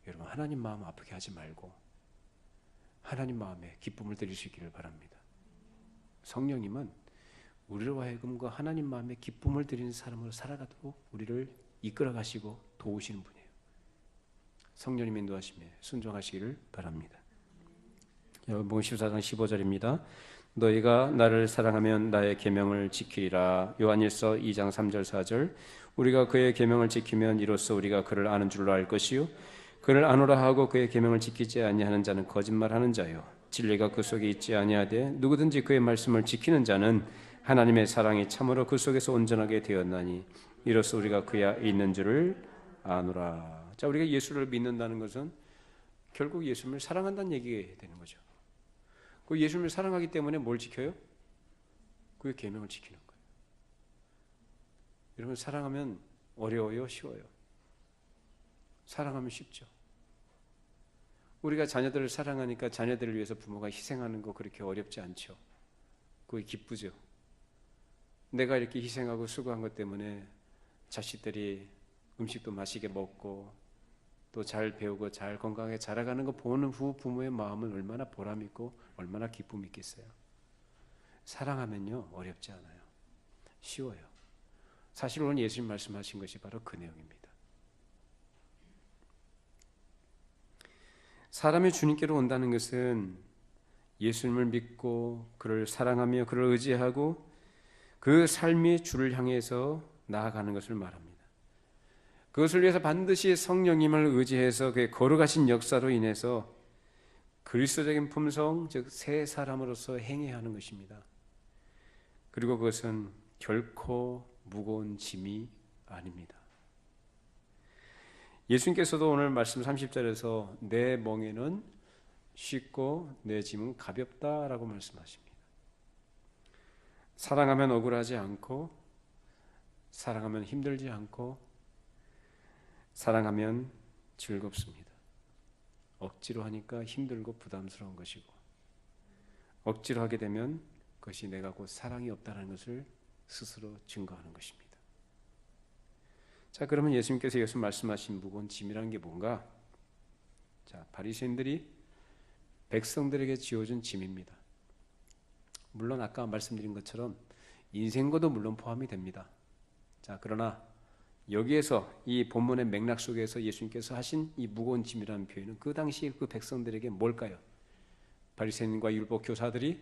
여러분 하나님 마음 아프게 하지 말고 하나님 마음에 기쁨을 드릴 수 있기를 바랍니다. 성령님은 우리로 하여금 그 하나님 마음에 기쁨을 드리는 사람으로 살아가도록 우리를 이끌어 가시고 도우시는 분이에요. 성령님 인도하심에 순종하시기를 바랍니다. 요한복음 14장 15절입니다. 너희가 나를 사랑하면 나의 계명을 지키리라. 요한일서 2장 3절 4절 우리가 그의 계명을 지키면 이로써 우리가 그를 아는 줄로 알 것이요 그를 아노라 하고 그의 계명을 지키지 아니하는 자는 거짓말하는 자요 진리가 그 속에 있지 아니하되 누구든지 그의 말씀을 지키는 자는 하나님의 사랑이 참으로 그 속에서 온전하게 되었나니 이로써 우리가 그야 있는 줄을 아노라. 자, 우리가 예수를 믿는다는 것은 결국 예수님을 사랑한다는 얘기가 되는 거죠. 그 예수님을 사랑하기 때문에 뭘 지켜요? 그의 계명을 지키는 거예요. 여러분 사랑하면 어려워요? 쉬워요? 사랑하면 쉽죠. 우리가 자녀들을 사랑하니까 자녀들을 위해서 부모가 희생하는 거 그렇게 어렵지 않죠. 그게 기쁘죠. 내가 이렇게 희생하고 수고한 것 때문에 자식들이 음식도 맛있게 먹고 또 잘 배우고 잘 건강하게 자라가는 거 보는 후 부모의 마음은 얼마나 보람 있고 얼마나 기쁨이 있겠어요. 사랑하면요 어렵지 않아요. 쉬워요. 사실 오늘 예수님 말씀하신 것이 바로 그 내용입니다. 사람이 주님께로 온다는 것은 예수님을 믿고 그를 사랑하며 그를 의지하고 그 삶이 주를 향해서 나아가는 것을 말합니다. 그것을 위해서 반드시 성령님을 의지해서 그의 거룩하신 역사로 인해서 그리스도적인 품성, 즉 새 사람으로서 행해야 하는 것입니다. 그리고 그것은 결코 무거운 짐이 아닙니다. 예수님께서도 오늘 말씀 30절에서 내 멍에는 쉽고 내 짐은 가볍다라고 말씀하십니다. 사랑하면 억울하지 않고, 사랑하면 힘들지 않고, 사랑하면 즐겁습니다. 억지로 하니까 힘들고 부담스러운 것이고, 억지로 하게 되면 그것이 내가 곧 사랑이 없다는 것을 스스로 증거하는 것입니다. 자, 그러면 예수님께서 여기서 말씀하신 무거운 짐이라는 게 뭔가? 자, 바리새인들이 백성들에게 지어준 짐입니다. 물론 아까 말씀드린 것처럼 인생과도 물론 포함이 됩니다. 자, 그러나 여기에서 이 본문의 맥락 속에서 예수님께서 하신 이 무거운 짐이라는 표현은 그 당시 그 백성들에게 뭘까요? 바리새인과 율법 교사들이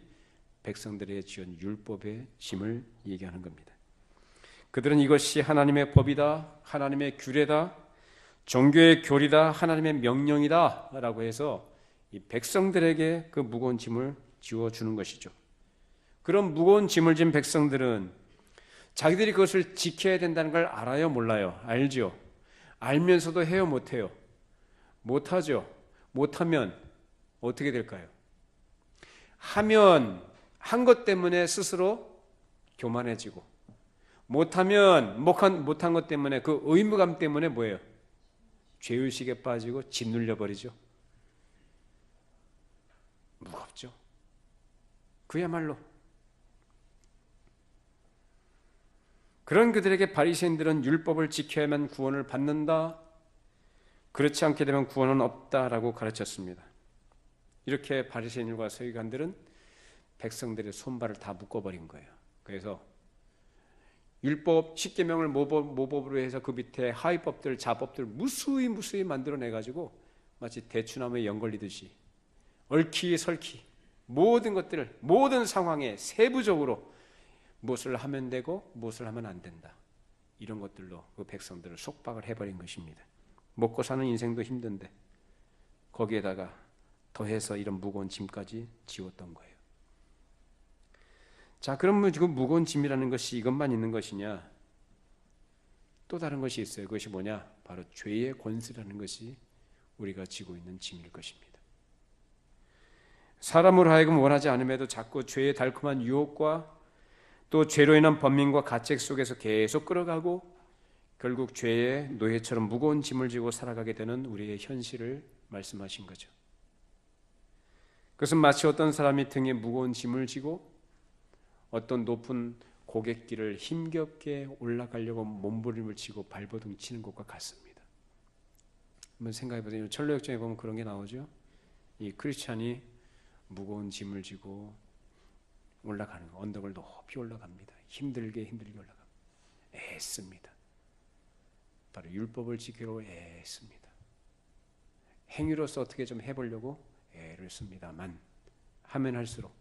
백성들에게 지은 율법의 짐을 얘기하는 겁니다. 그들은 이것이 하나님의 법이다, 하나님의 규례다, 종교의 교리다, 하나님의 명령이다 라고 해서 이 백성들에게 그 무거운 짐을 지워주는 것이죠. 그런 무거운 짐을 진 백성들은 자기들이 그것을 지켜야 된다는 걸 알아요, 몰라요? 알죠. 알면서도 해요, 못해요? 못하죠. 못하면 어떻게 될까요? 하면 한 것 때문에 스스로 교만해지고, 못하면 못한 것 때문에 그 의무감 때문에 뭐예요? 죄의식에 빠지고 짓눌려버리죠. 무겁죠. 그야말로 그런 그들에게 바리새인들은 율법을 지켜야만 구원을 받는다, 그렇지 않게 되면 구원은 없다라고 가르쳤습니다. 이렇게 바리새인들과 서기관들은 백성들의 손발을 다 묶어버린 거예요. 그래서 율법 10계명을 모법으로 해서 그 밑에 하위법들, 자법들 무수히 만들어내가지고 마치 대추나무에 연걸리듯이 얽히설키 모든 것들을 모든 상황에 세부적으로 무엇을 하면 되고 무엇을 하면 안 된다, 이런 것들로 그 백성들을 속박을 해버린 것입니다. 먹고 사는 인생도 힘든데 거기에다가 더해서 이런 무거운 짐까지 지웠던 거예요. 자, 그러면 지금 무거운 짐이라는 것이 이것만 있는 것이냐? 또 다른 것이 있어요. 그것이 뭐냐? 바로 죄의 권세라는 것이 우리가 지고 있는 짐일 것입니다. 사람으로 하여금 원하지 않음에도 자꾸 죄의 달콤한 유혹과 또 죄로 인한 번민과 가책 속에서 계속 끌어가고 결국 죄의 노예처럼 무거운 짐을 지고 살아가게 되는 우리의 현실을 말씀하신 거죠. 그것은 마치 어떤 사람이 등에 무거운 짐을 지고 어떤 높은 고갯길을 힘겹게 올라가려고 몸부림을 치고 발버둥 치는 것과 같습니다. 한번 생각해 보세요. 철로역정에 보면 그런 게 나오죠. 이 크리스찬이 무거운 짐을 지고 올라가는 거, 언덕을 높이 올라갑니다. 힘들게 올라갑니다. 애씁니다. 바로 율법을 지키려고 애씁니다. 행위로서 어떻게 좀 해보려고 애를 씁니다만 하면 할수록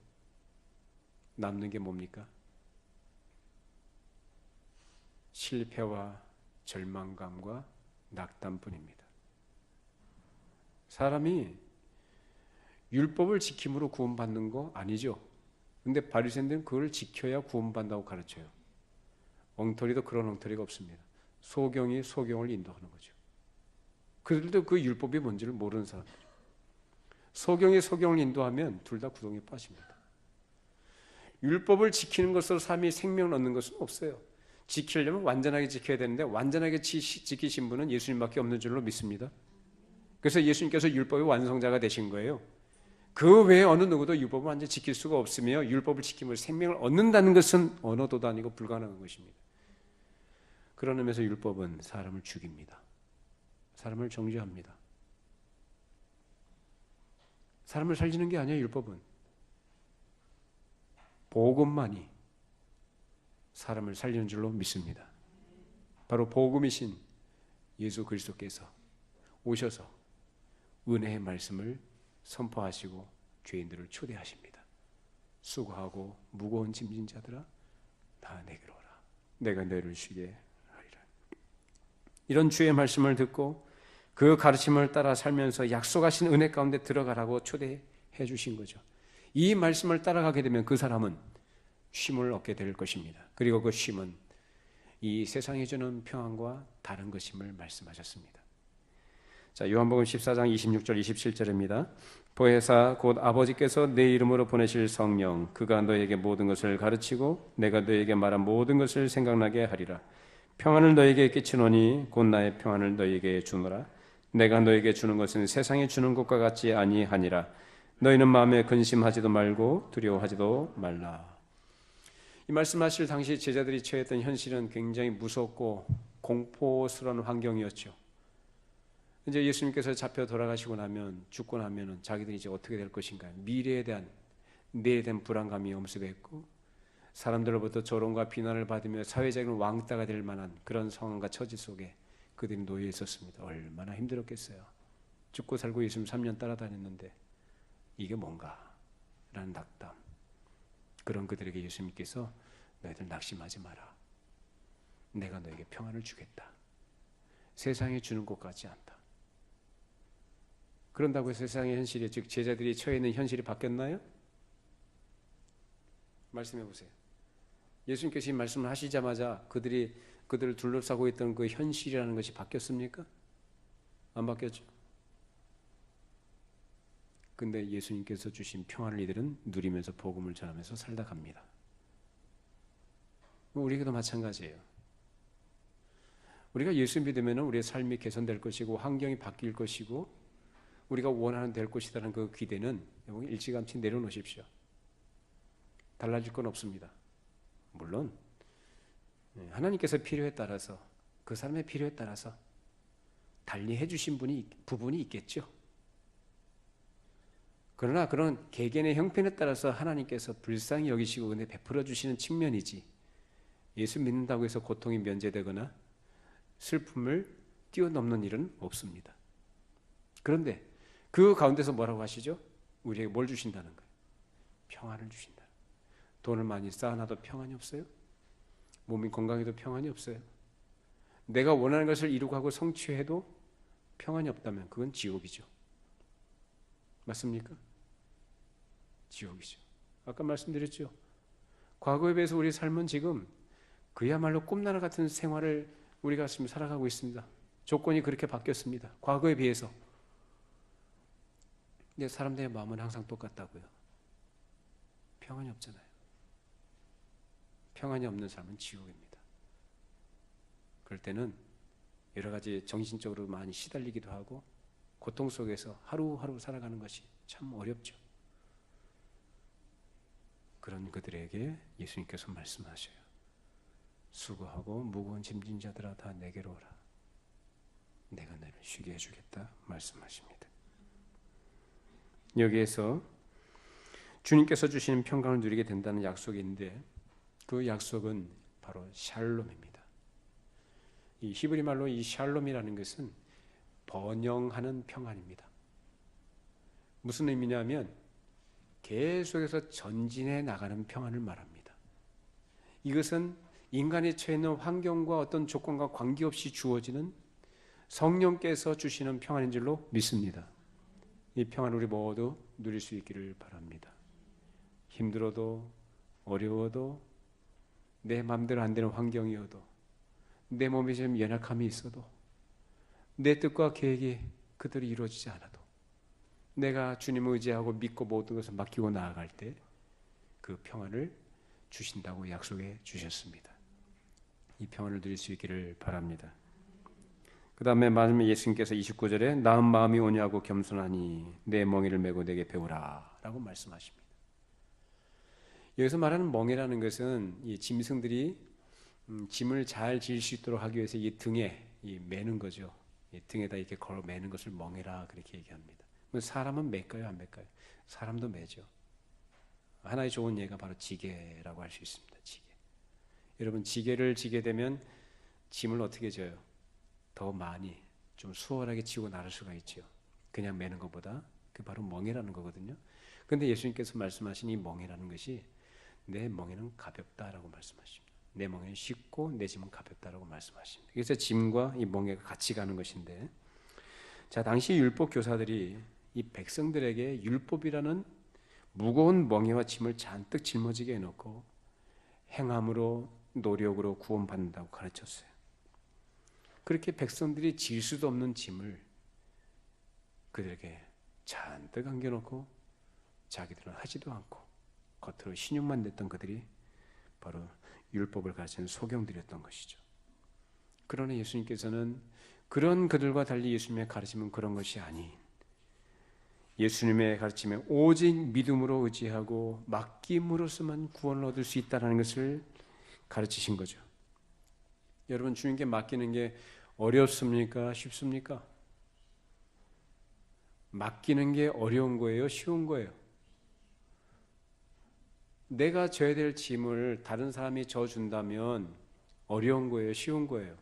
남는 게 뭡니까? 실패와 절망감과 낙담뿐입니다. 사람이 율법을 지킴으로 구원받는 거 아니죠. 근데 바리새인들은 그걸 지켜야 구원받는다고 가르쳐요. 엉터리도 그런 엉터리가 없습니다. 소경이 소경을 인도하는 거죠. 그들도 그 율법이 뭔지를 모르는 사람들. 소경이 소경을 인도하면 둘 다 구덩이에 빠집니다. 율법을 지키는 것으로 삶이 생명을 얻는 것은 없어요. 지키려면 완전하게 지켜야 되는데 완전하게 지키신 분은 예수님밖에 없는 줄로 믿습니다. 그래서 예수님께서 율법의 완성자가 되신 거예요. 그 외에 어느 누구도 율법을 완전히 지킬 수가 없으며 율법을 지킴으로 생명을 얻는다는 것은 언어도도 아니고 불가능한 것입니다. 그런 의미에서 율법은 사람을 죽입니다. 사람을 정죄합니다. 사람을 살리는 게 아니에요. 율법은 복음만이 사람을 살리는 줄로 믿습니다. 바로 복음이신 예수 그리스도께서 오셔서 은혜의 말씀을 선포하시고 죄인들을 초대하십니다. 수고하고 무거운 짐진 자들아 다 내게로 오라. 내가 너희를 쉬게 하리라. 이런 주의 말씀을 듣고 그 가르침을 따라 살면서 약속하신 은혜 가운데 들어가라고 초대해 주신 거죠. 이 말씀을 따라가게 되면 그 사람은 쉼을 얻게 될 것입니다. 그리고 그 쉼은 이 세상이 주는 평안과 다른 것임을 말씀하셨습니다. 자, 요한복음 14장 26절 27절입니다. 보혜사 곧 아버지께서 내 이름으로 보내실 성령 그가 너에게 모든 것을 가르치고 내가 너에게 말한 모든 것을 생각나게 하리라. 평안을 너에게 끼치노니 곧 나의 평안을 너에게 주노라. 내가 너에게 주는 것은 세상에 주는 것과 같지 아니하니라. 너희는 마음에 근심하지도 말고 두려워하지도 말라. 이 말씀하실 당시 제자들이 처했던 현실은 굉장히 무섭고 공포스러운 환경이었죠. 이제 예수님께서 잡혀 돌아가시고 나면, 죽고 나면은 자기들이 이제 어떻게 될 것인가, 미래에 대한, 내일에 대한 불안감이 엄습했고, 사람들로부터 조롱과 비난을 받으며 사회적인 왕따가 될 만한 그런 상황과 처지 속에 그들이 놓여 있었습니다. 얼마나 힘들었겠어요. 죽고 살고 예수님 3년 따라다녔는데 이게 뭔가? 라는 낙담. 그런 그들에게 예수님께서 너희들 낙심하지 마라. 내가 너에게 평안을 주겠다. 세상에 주는 것 같지 않다. 그런다고 세상의 현실이, 즉 제자들이 처해 있는 현실이 바뀌었나요? 말씀해 보세요. 예수님께서 이 말씀을 하시자마자 그들을 둘러싸고 있던 그 현실이라는 것이 바뀌었습니까? 안 바뀌었죠. 근데 예수님께서 주신 평안을 이들은 누리면서 복음을 전하면서 살다 갑니다. 우리에게도 마찬가지예요. 우리가 예수 믿으면 우리의 삶이 개선될 것이고 환경이 바뀔 것이고 우리가 원하는 될 것이라는 그 기대는 일찌감치 내려놓으십시오. 달라질 건 없습니다. 물론 하나님께서 필요에 따라서, 그 사람의 필요에 따라서 달리 해주신 부분이 있겠죠. 그러나 그런 개개인의 형편에 따라서 하나님께서 불쌍히 여기시고 은혜 베풀어 주시는 측면이지, 예수 믿는다고 해서 고통이 면제되거나 슬픔을 뛰어넘는 일은 없습니다. 그런데 그 가운데서 뭐라고 하시죠? 우리에게 뭘 주신다는 거예요? 평안을 주신다. 돈을 많이 쌓아놔도 평안이 없어요? 몸이 건강해도 평안이 없어요? 내가 원하는 것을 이루고 하고 성취해도 평안이 없다면 그건 지옥이죠. 맞습니까? 지옥이죠. 아까 말씀드렸죠. 과거에 비해서 우리 삶은 지금 그야말로 꿈나라 같은 생활을 우리가 지금 살아가고 있습니다. 조건이 그렇게 바뀌었습니다. 과거에 비해서. 근데 사람들의 마음은 항상 똑같다고요. 평안이 없잖아요. 평안이 없는 삶은 지옥입니다. 그럴 때는 여러 가지 정신적으로 많이 시달리기도 하고 고통 속에서 하루하루 살아가는 것이 참 어렵죠. 그런 그들에게 예수님께서 말씀하셔요. 수고하고 무거운 짐진 자들아 다 내게로 오라. 내가 너를 쉬게 해주겠다 말씀하십니다. 여기에서 주님께서 주시는 평강을 누리게 된다는 약속이 있는데 그 약속은 바로 샬롬입니다. 이 히브리 말로 이 샬롬이라는 것은 번영하는 평안입니다. 무슨 의미냐면 계속해서 전진해 나가는 평안을 말합니다. 이것은 인간이 처해 있는 환경과 어떤 조건과 관계없이 주어지는 성령께서 주시는 평안인 줄로 믿습니다. 이 평안을 우리 모두 누릴 수 있기를 바랍니다. 힘들어도 어려워도 내 마음대로 안 되는 환경이어도 내 몸에 좀 연약함이 있어도 내 뜻과 계획이 그대로 이루어지지 않아도 내가 주님을 의지하고 믿고 모든 것을 맡기고 나아갈 때 그 평안을 주신다고 약속해 주셨습니다. 이 평안을 누릴 수 있기를 바랍니다. 그 다음에 마지막에 예수님께서 29절에 나은 마음이 오냐고 겸손하니 내 멍에를 메고 내게 배우라 라고 말씀하십니다. 여기서 말하는 멍에라는 것은 이 짐승들이 짐을 잘 질 수 있도록 하기 위해서 이 등에 매는 거죠. 이 등에다 이렇게 걸어 매는 것을 멍에라 그렇게 얘기합니다. 사람은 맬까요, 안 맬까요? 사람도 매죠. 하나의 좋은 예가 바로 지게라고 할 수 있습니다. 지게. 여러분 지게를 지게 되면 짐을 어떻게 져요? 더 많이 좀 수월하게 지고 나갈 수가 있죠. 그냥 매는 것보다. 그게 바로 멍에라는 거거든요. 그런데 예수님께서 말씀하신 이 멍에라는 것이 내 멍에는 가볍다라고 말씀하십니다. 내 멍에는 쉽고 내 짐은 가볍다라고 말씀하십니다. 그래서 짐과 이 멍에가 같이 가는 것인데, 자 당시 율법 교사들이 이 백성들에게 율법이라는 무거운 멍에와 짐을 잔뜩 짊어지게 해놓고 행함으로 노력으로 구원받는다고 가르쳤어요. 그렇게 백성들이 질 수도 없는 짐을 그들에게 잔뜩 안겨놓고 자기들은 하지도 않고 겉으로 신용만 냈던 그들이 바로 율법을 가르치는 소경들이었던 것이죠. 그러나 예수님께서는 그런 그들과 달리 예수님의 가르침은 그런 것이 아닌 예수님의 가르침에 오직 믿음으로 의지하고 맡김으로서만 구원을 얻을 수 있다는 것을 가르치신 거죠. 여러분, 주님께 맡기는 게 어렵습니까? 쉽습니까? 맡기는 게 어려운 거예요? 쉬운 거예요? 내가 져야 될 짐을 다른 사람이 져준다면 어려운 거예요? 쉬운 거예요?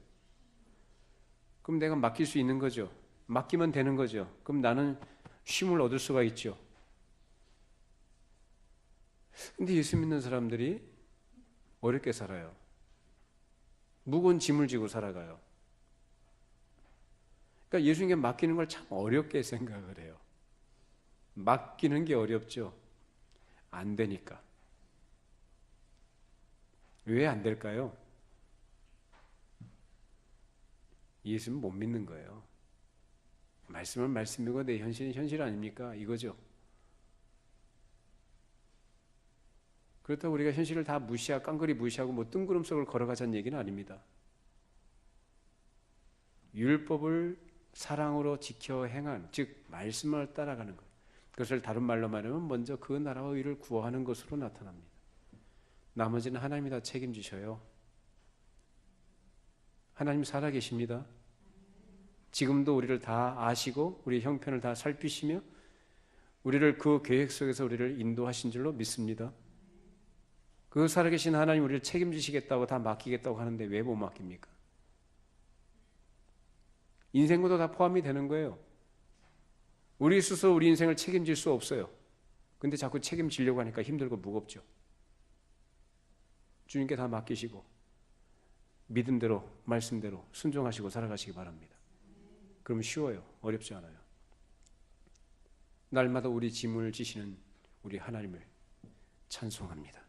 그럼 내가 맡길 수 있는 거죠. 맡기면 되는 거죠. 그럼 나는 쉼을 얻을 수가 있죠. 근데 예수 믿는 사람들이 어렵게 살아요. 무거운 짐을 지고 살아가요. 그러니까 예수님께 맡기는 걸 참 어렵게 생각을 해요. 맡기는 게 어렵죠. 안 되니까. 왜 안 될까요? 예수는 못 믿는 거예요. 말씀은 말씀이고 내 현실은 현실 아닙니까? 이거죠. 그렇다고 우리가 현실을 다 무시하고 깡그리 무시하고 뭐 뜬구름 속을 걸어가자는 얘기는 아닙니다. 율법을 사랑으로 지켜 행한, 즉 말씀을 따라가는 것. 그것을 다른 말로 말하면 먼저 그 나라와 의를 구하는 것으로 나타납니다. 나머지는 하나님이 다 책임지셔요. 하나님 살아계십니다. 지금도 우리를 다 아시고 우리 형편을 다 살피시며 우리를 그 계획 속에서 우리를 인도하신 줄로 믿습니다. 그 살아계신 하나님 우리를 책임지시겠다고 다 맡기겠다고 하는데 왜 못 맡깁니까? 인생과도 다 포함이 되는 거예요. 우리 스스로 우리 인생을 책임질 수 없어요. 근데 자꾸 책임지려고 하니까 힘들고 무겁죠. 주님께 다 맡기시고 믿음대로 말씀대로 순종하시고 살아가시기 바랍니다. 그럼 쉬워요. 어렵지 않아요. 날마다 우리 짐을 지시는 우리 하나님을 찬송합니다.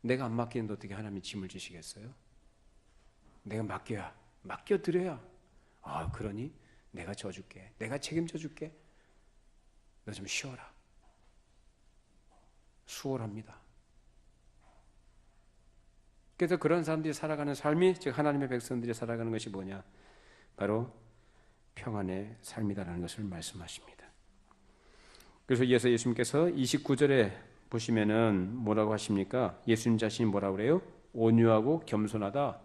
내가 안 맡기는데 어떻게 하나님이 짐을 지시겠어요? 내가 맡겨드려야 그러니 내가 져줄게. 내가 책임져 줄게. 너 좀 쉬어라. 수월합니다. 그래서 그런 사람들이 살아가는 삶이, 즉 하나님의 백성들이 살아가는 것이 뭐냐? 바로 평안의 삶이다라는 것을 말씀하십니다. 그래서 예수님께서 29절에 보시면은 뭐라고 하십니까? 예수님 자신이 뭐라고 그래요? 온유하고 겸손하다.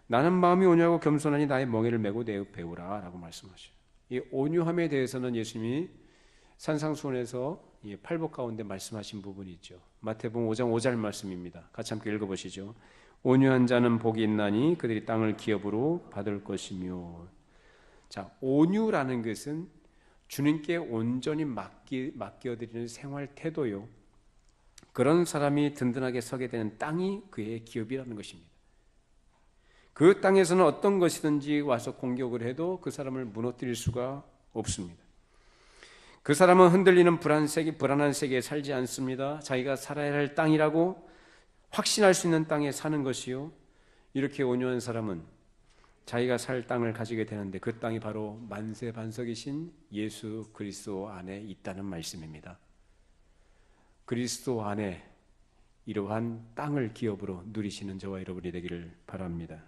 나는 마음이 온유하고 겸손하니 나의 멍에를 메고 내 배우라 라고 말씀하셔요. 이 온유함에 대해서는 예수님이 산상수훈에서 팔복 가운데 말씀하신 부분이 있죠. 마태복음 5장 5절 말씀입니다. 같이 함께 읽어보시죠. 온유한 자는 복이 있나니 그들이 땅을 기업으로 받을 것이며. 자, 온유라는 것은 주님께 온전히 맡겨드리는 생활 태도요. 그런 사람이 든든하게 서게 되는 땅이 그의 기업이라는 것입니다. 그 땅에서는 어떤 것이든지 와서 공격을 해도 그 사람을 무너뜨릴 수가 없습니다. 그 사람은 흔들리는 불안한 세계에 살지 않습니다. 자기가 살아야 할 땅이라고 확신할 수 있는 땅에 사는 것이요. 이렇게 온유한 사람은 자기가 살 땅을 가지게 되는데 그 땅이 바로 만세반석이신 예수 그리스도 안에 있다는 말씀입니다. 그리스도 안에 이러한 땅을 기업으로 누리시는 저와 여러분이 되기를 바랍니다.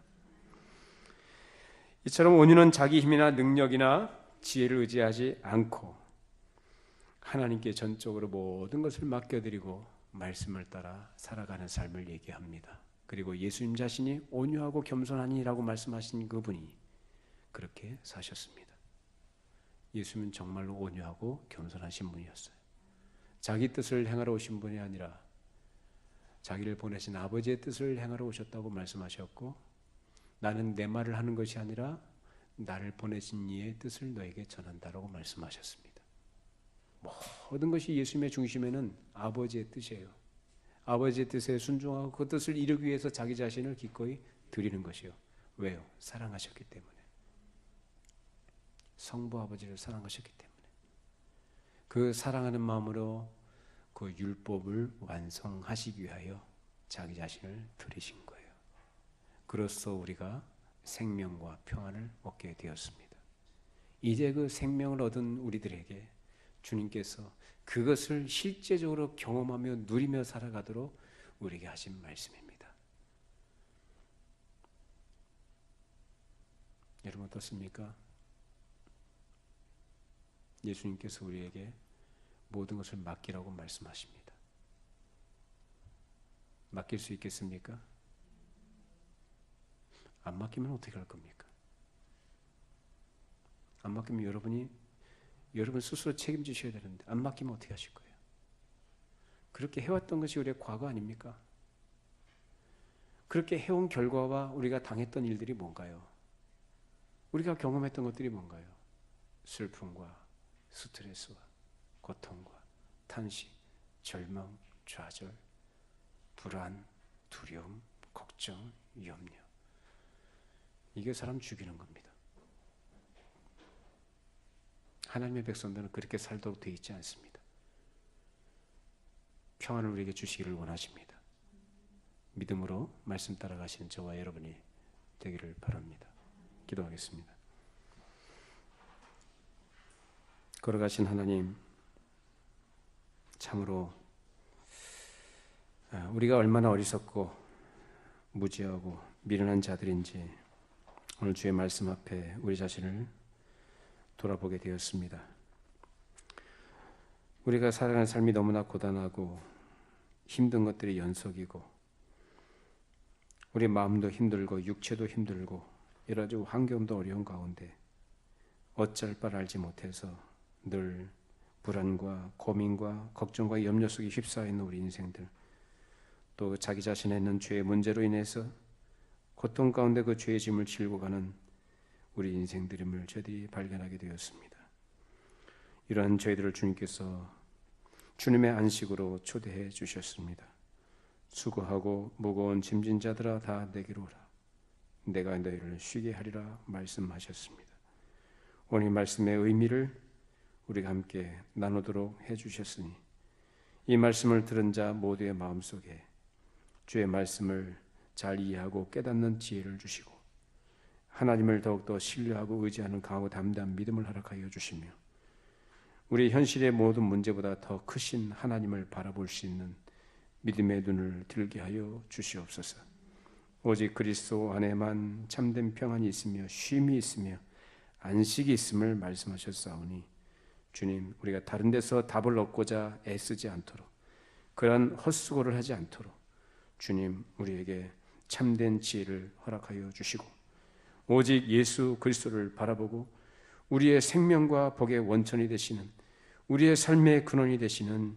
이처럼 온유는 자기 힘이나 능력이나 지혜를 의지하지 않고 하나님께 전적으로 모든 것을 맡겨드리고 말씀을 따라 살아가는 삶을 얘기합니다. 그리고 예수님 자신이 온유하고 겸손하니라고 말씀하신 그분이 그렇게 사셨습니다. 예수님은 정말로 온유하고 겸손하신 분이었어요. 자기 뜻을 행하러 오신 분이 아니라 자기를 보내신 아버지의 뜻을 행하러 오셨다고 말씀하셨고, 나는 내 말을 하는 것이 아니라 나를 보내신 이의 뜻을 너에게 전한다라고 말씀하셨습니다. 모든 것이 예수님의 중심에는 아버지의 뜻이에요. 아버지의 뜻에 순종하고 그 뜻을 이루기 위해서 자기 자신을 기꺼이 드리는 것이요. 왜요? 사랑하셨기 때문에. 성부 아버지를 사랑하셨기 때문에. 그 사랑하는 마음으로 그 율법을 완성하시기 위하여 자기 자신을 드리신 거예요. 그로써 우리가 생명과 평안을 얻게 되었습니다. 이제 그 생명을 얻은 우리들에게 주님께서 그것을 실제적으로 경험하며 누리며 살아가도록 우리에게 하신 말씀입니다. 여러분 어떻습니까? 예수님께서 우리에게 모든 것을 맡기라고 말씀하십니다. 맡길 수 있겠습니까? 안 맡기면 어떻게 할 겁니까? 안 맡기면 여러분 스스로 책임지셔야 되는데 안 맡기면 어떻게 하실 거예요? 그렇게 해왔던 것이 우리의 과거 아닙니까? 그렇게 해온 결과와 우리가 당했던 일들이 뭔가요? 우리가 경험했던 것들이 뭔가요? 슬픔과 스트레스와 고통과 탄식, 절망, 좌절, 불안, 두려움, 걱정, 염려. 이게 사람 죽이는 겁니다. 하나님의 백성들은 그렇게 살도록 되어 있지 않습니다. 평안을 우리에게 주시기를 원하십니다. 믿음으로 말씀 따라가시는 저와 여러분이 되기를 바랍니다. 기도하겠습니다. 걸어가신 하나님, 참으로 우리가 얼마나 어리석고 무지하고 미련한 자들인지 오늘 주의 말씀 앞에 우리 자신을 돌아보게 되었습니다. 우리가 살아가는 삶이 너무나 고단하고 힘든 것들이 연속이고 우리 마음도 힘들고 육체도 힘들고 여러 가지 환경도 어려운 가운데 어쩔 바를 알지 못해서 늘 불안과 고민과 걱정과 염려 속에 휩싸여 있는 우리 인생들, 또 자기 자신에 있는 죄의 문제로 인해서 고통 가운데 그 죄의 짐을 지고 가는 우리 인생들임을 저희들이 발견하게 되었습니다. 이러한 저희들을 주님께서 주님의 안식으로 초대해 주셨습니다. 수고하고 무거운 짐진 자들아 다 내게로 오라. 내가 너희를 쉬게 하리라 말씀하셨습니다. 오늘 말씀의 의미를 우리가 함께 나누도록 해주셨으니 이 말씀을 들은 자 모두의 마음속에 주의 말씀을 잘 이해하고 깨닫는 지혜를 주시고 하나님을 더욱더 신뢰하고 의지하는 강하고 담대한 믿음을 허락하여 주시며 우리 현실의 모든 문제보다 더 크신 하나님을 바라볼 수 있는 믿음의 눈을 들게 하여 주시옵소서. 오직 그리스도 안에만 참된 평안이 있으며 쉼이 있으며 안식이 있음을 말씀하셨사오니 주님, 우리가 다른 데서 답을 얻고자 애쓰지 않도록 그러한 헛수고를 하지 않도록 주님, 우리에게 참된 지혜를 허락하여 주시고 오직 예수 그리스도를 바라보고 우리의 생명과 복의 원천이 되시는 우리의 삶의 근원이 되시는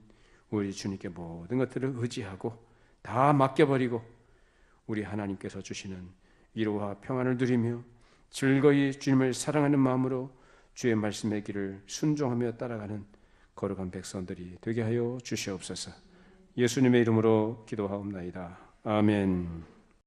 우리 주님께 모든 것들을 의지하고 다 맡겨버리고 우리 하나님께서 주시는 위로와 평안을 누리며 즐거이 주님을 사랑하는 마음으로 주의 말씀의 길을 순종하며 따라가는 거룩한 백성들이 되게 하여 주시옵소서. 예수님의 이름으로 기도하옵나이다. 아멘.